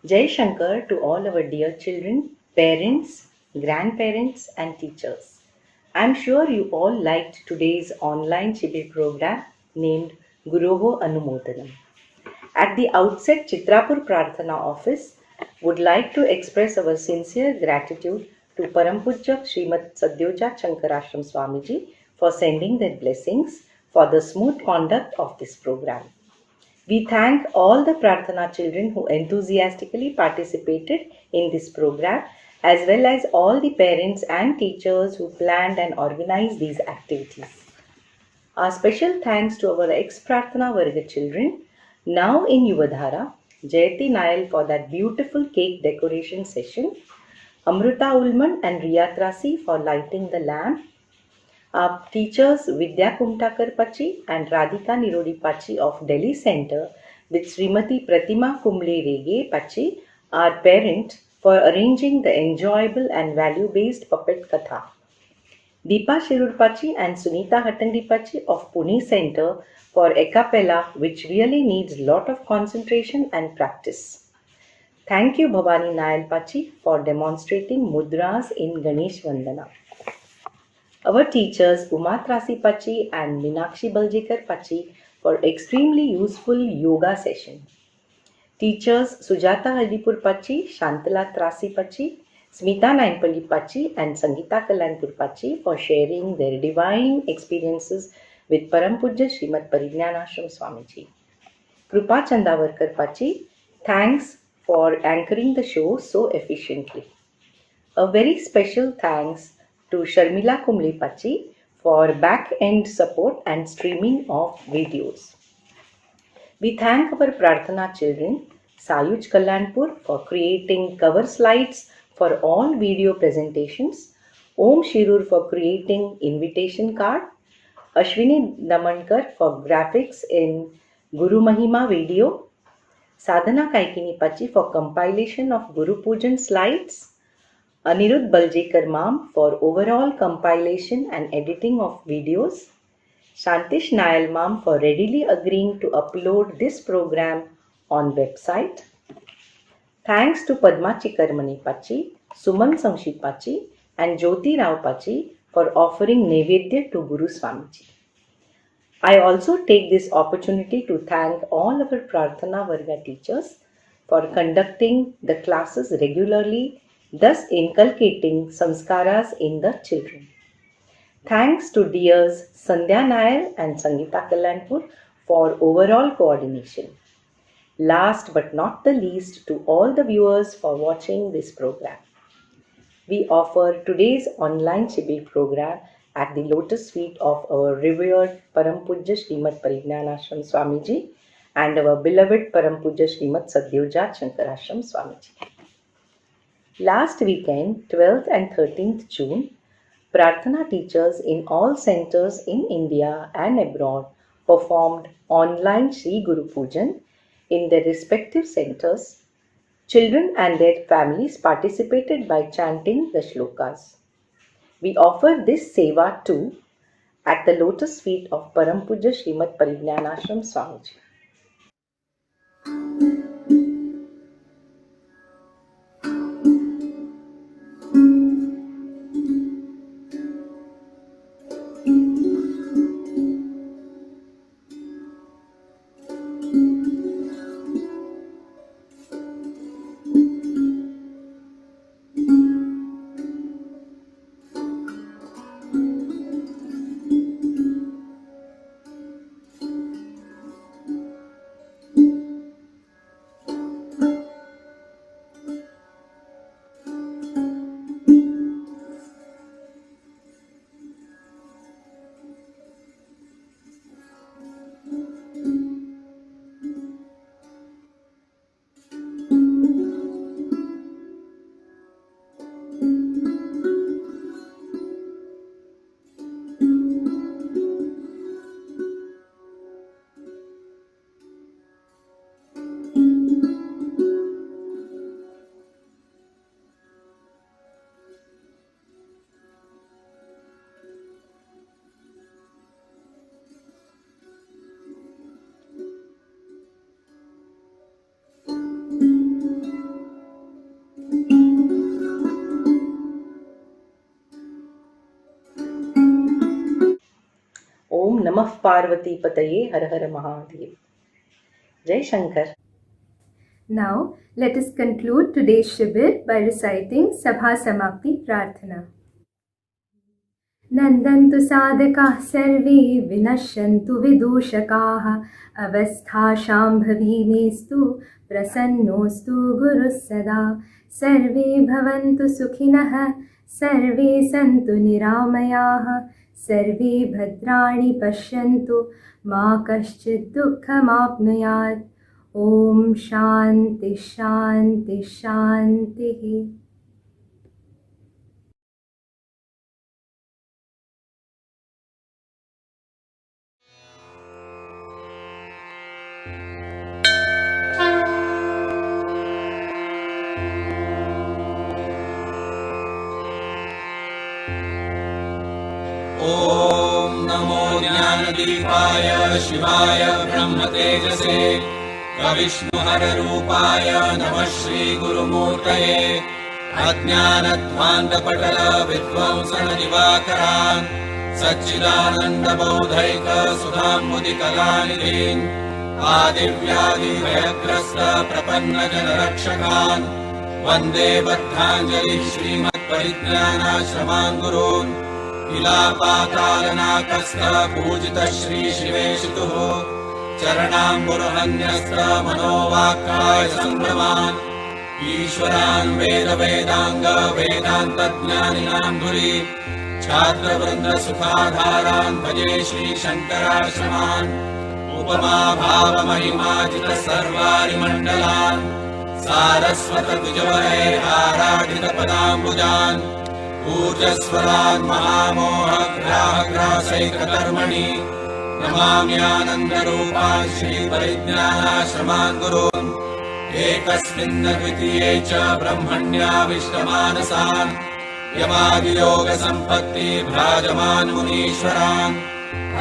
Jai Shankar to all our dear children, parents, grandparents and teachers. I am sure you all liked today's online Shibir program named Guroho Anumodanam. At the outset, Chitrapur Prarthana office would like to express our sincere gratitude to Param Pujya Srimad Sadhyoja Shankarashram Swamiji for sending their blessings for the smooth conduct of this program. We thank all the Prarthana children who enthusiastically participated in this program, as well as all the parents and teachers who planned and organized these activities. Our special thanks to our ex-Prarthana Varga children, now in Yuvadhara, Jayati Nayal for that beautiful cake decoration session, Amruta Ulman and Riya Trasi for lighting the lamp, our teachers Vidya Kumtakar Pachi and Radhika Nirodi Pachi of Delhi Center with Srimati Pratima Kumble Rege Pachi, our parent, for arranging the enjoyable and value-based puppet katha. Deepa Shirurpachi and Sunita Hattandipachi of Pune Center for a cappella, which really needs lot of concentration and practice. Thank you Bhavani Nayal Pachi for demonstrating mudras in Ganesh Vandana. Our teachers Uma Trasi Pachi and Minakshi Baljekar Pachi for extremely useful yoga session. Teachers Sujata Haldipur Pachi, Shantala Trasi Pachi, Smita Nainpalli Pachi and Sangeeta Kalyanpur Pachi for sharing their divine experiences with Param Pujya Srimad Parijnanashram Swamiji. Krupa Chandavarkar Pachi, thanks for anchoring the show so efficiently. A very special thanks to Sharmila Kumli Pachi for back-end support and streaming of videos. We thank our Prarthana children, Sayuj Kalyanpur for creating cover slides for all video presentations, Om Shirur for creating invitation card, Ashwini Damankar for graphics in Guru Mahima video, Sadhana Kaikini Pachi for compilation of Guru Pujan slides, Anirudh Baljekar Mam for overall compilation and editing of videos, Shantish Nayal Mam for readily agreeing to upload this program on website. Thanks to Padma Chikarmani Pachi, Suman Samshi Pachi and Jyoti Rao Pachi for offering Nevedya to Guru Swamiji. I also take this opportunity to thank all our Prarthana Varga teachers for conducting the classes regularly, thus inculcating samskaras in the children. Thanks to dears Sandhya Nair and Sangeeta Kalyanpur for overall coordination. Last but not the least, to all the viewers for watching this program. We offer today's online Shibir program at the lotus feet of our revered Param Pujya Srimad Parijnanashram Swamiji and our beloved Param Pujya Srimad Sadyojat Shankarashram Swamiji. Last weekend, 12th and 13th June, Prarthana teachers in all centers in India and abroad performed online Sri Guru Pujan in their respective centers. Children and their families participated by chanting the shlokas. We offer this seva too at the lotus feet of Param Pujya Srimad Parijnanashram Swamiji. Om Namah Parvati Pataye Har Har Mahadev. Jai Shankar. Now, let us conclude today's Shibir by reciting Sabha Samapti Prarthana. Nandantu sadhakah sarve vinashyantu vidushakaah avastha shambhavimestu prasannostu guru sada sarve bhavantu sukhinah sarve santu niramayah sarve bhadrani pashyantu ma kaschid dukhamapnuyat. Om Shanti Shanti Shanti. ज्ञानदीपाय शिवाय ब्रह्मतेजसे कविष्णुहररूपाय नमः श्रीगुरुमूर्तये अज्ञानध्वान्तपटल विध्वंसन दिवाकरान् सच्चिदानन्दबौधैक सुधाम्बुधिकलानिधीन् आदिव्याधिभयग्रस्त प्रपन्नजनरक्षकान् वन्दे बद्धाञ्जलि श्रीमत्परिज्ञानाश्रमान् गुरून् इलापातालनाकस्त पूजित श्रीशिवेशितुः चरणाम्बुरहन्यस्त मनोवाक्काय सम्भ्रमान् ईश्वरान् वेदाङ्ग वेदान्तज्ञानिनाम् धुरि छात्रवृन्दसुखाधारान् भजे श्रीशङ्कराश्रमान् उपमा भावमहिमाजित सर्वारिमण्डलान् सारस्वत द्विजवरैः आराधित पदाम्बुजान् ऊर्जस्वरान् महामोहग्राहग्रासैककर्मणि नमाम्यानन्दरूपान् श्रीपरिज्ञानाश्रमान् गुरून् एकस्मिन्नद्वितीये च ब्रह्मण्याविष्टमानसान् यमादियोगसम्पत्ति भ्राजमान् मुनीश्वरान्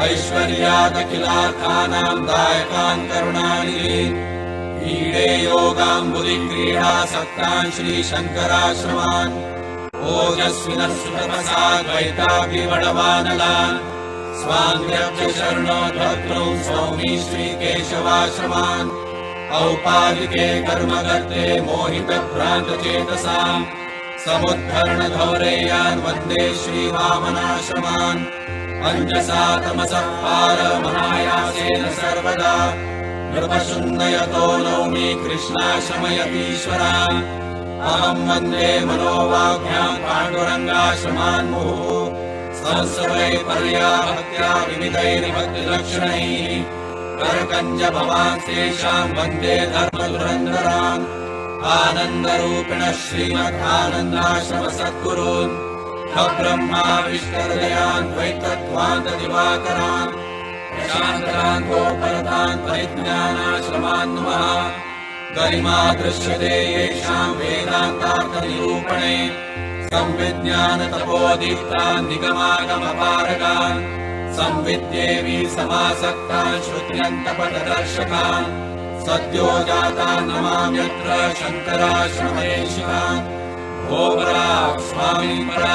ऐश्वर्यादखिलार्थानां दायकान् करुणानिधीन् ईडे योगाम्बुधिक्रीडासक्तान् श्रीशङ्कराश्रमान् ओजस्विनः सुतपसा द्वैताभिवडवानलान् स्वाङ्ग्यब्जशरणो धर्तॄं सौमी श्रीकेशवाश्रमान् औपाधिके कर्मगर्ते मोहितभ्रान्तचेतसाम् समुद्धरणधौरेयान् वन्दे श्रीवामनाश्रमान् अञ्जसा तमसः पारमहायासेन सर्वदा नृपशुन्नयतो नौमि कृष्णाश्रमयतीश्वरान् अहं वन्दे मनोवाभ्यां पाण्डुरङ्गाश्रमान् मुहुः संसर्वै पर्याभक्त्या विविधैर्भक्तिलक्षणैः करकञ्ज भवांस्तेषां वन्दे धर्मधुरन्धरान् आनन्दरूपिणः श्रीमदानन्दाश्रमसद्गुरून् ब्रह्माविष्करदयान् द्वैतध्वान्तदिवाकरान् प्रशान्तरान् गोपरतान् परिज्ञानाश्रमान् नुमः गरिमा दृश्यते येषां वेदान्तार्थनिरूपणे संविज्ञानतपोदीप्तान् निगमागमपारगान् संविद्येवी समासक्तान् श्रुत्यन्तपथदर्शकान् सद्यो जातान् नमाम्यत्र शङ्कराश्रमदेशिकान् भोगराक् स्वामी परा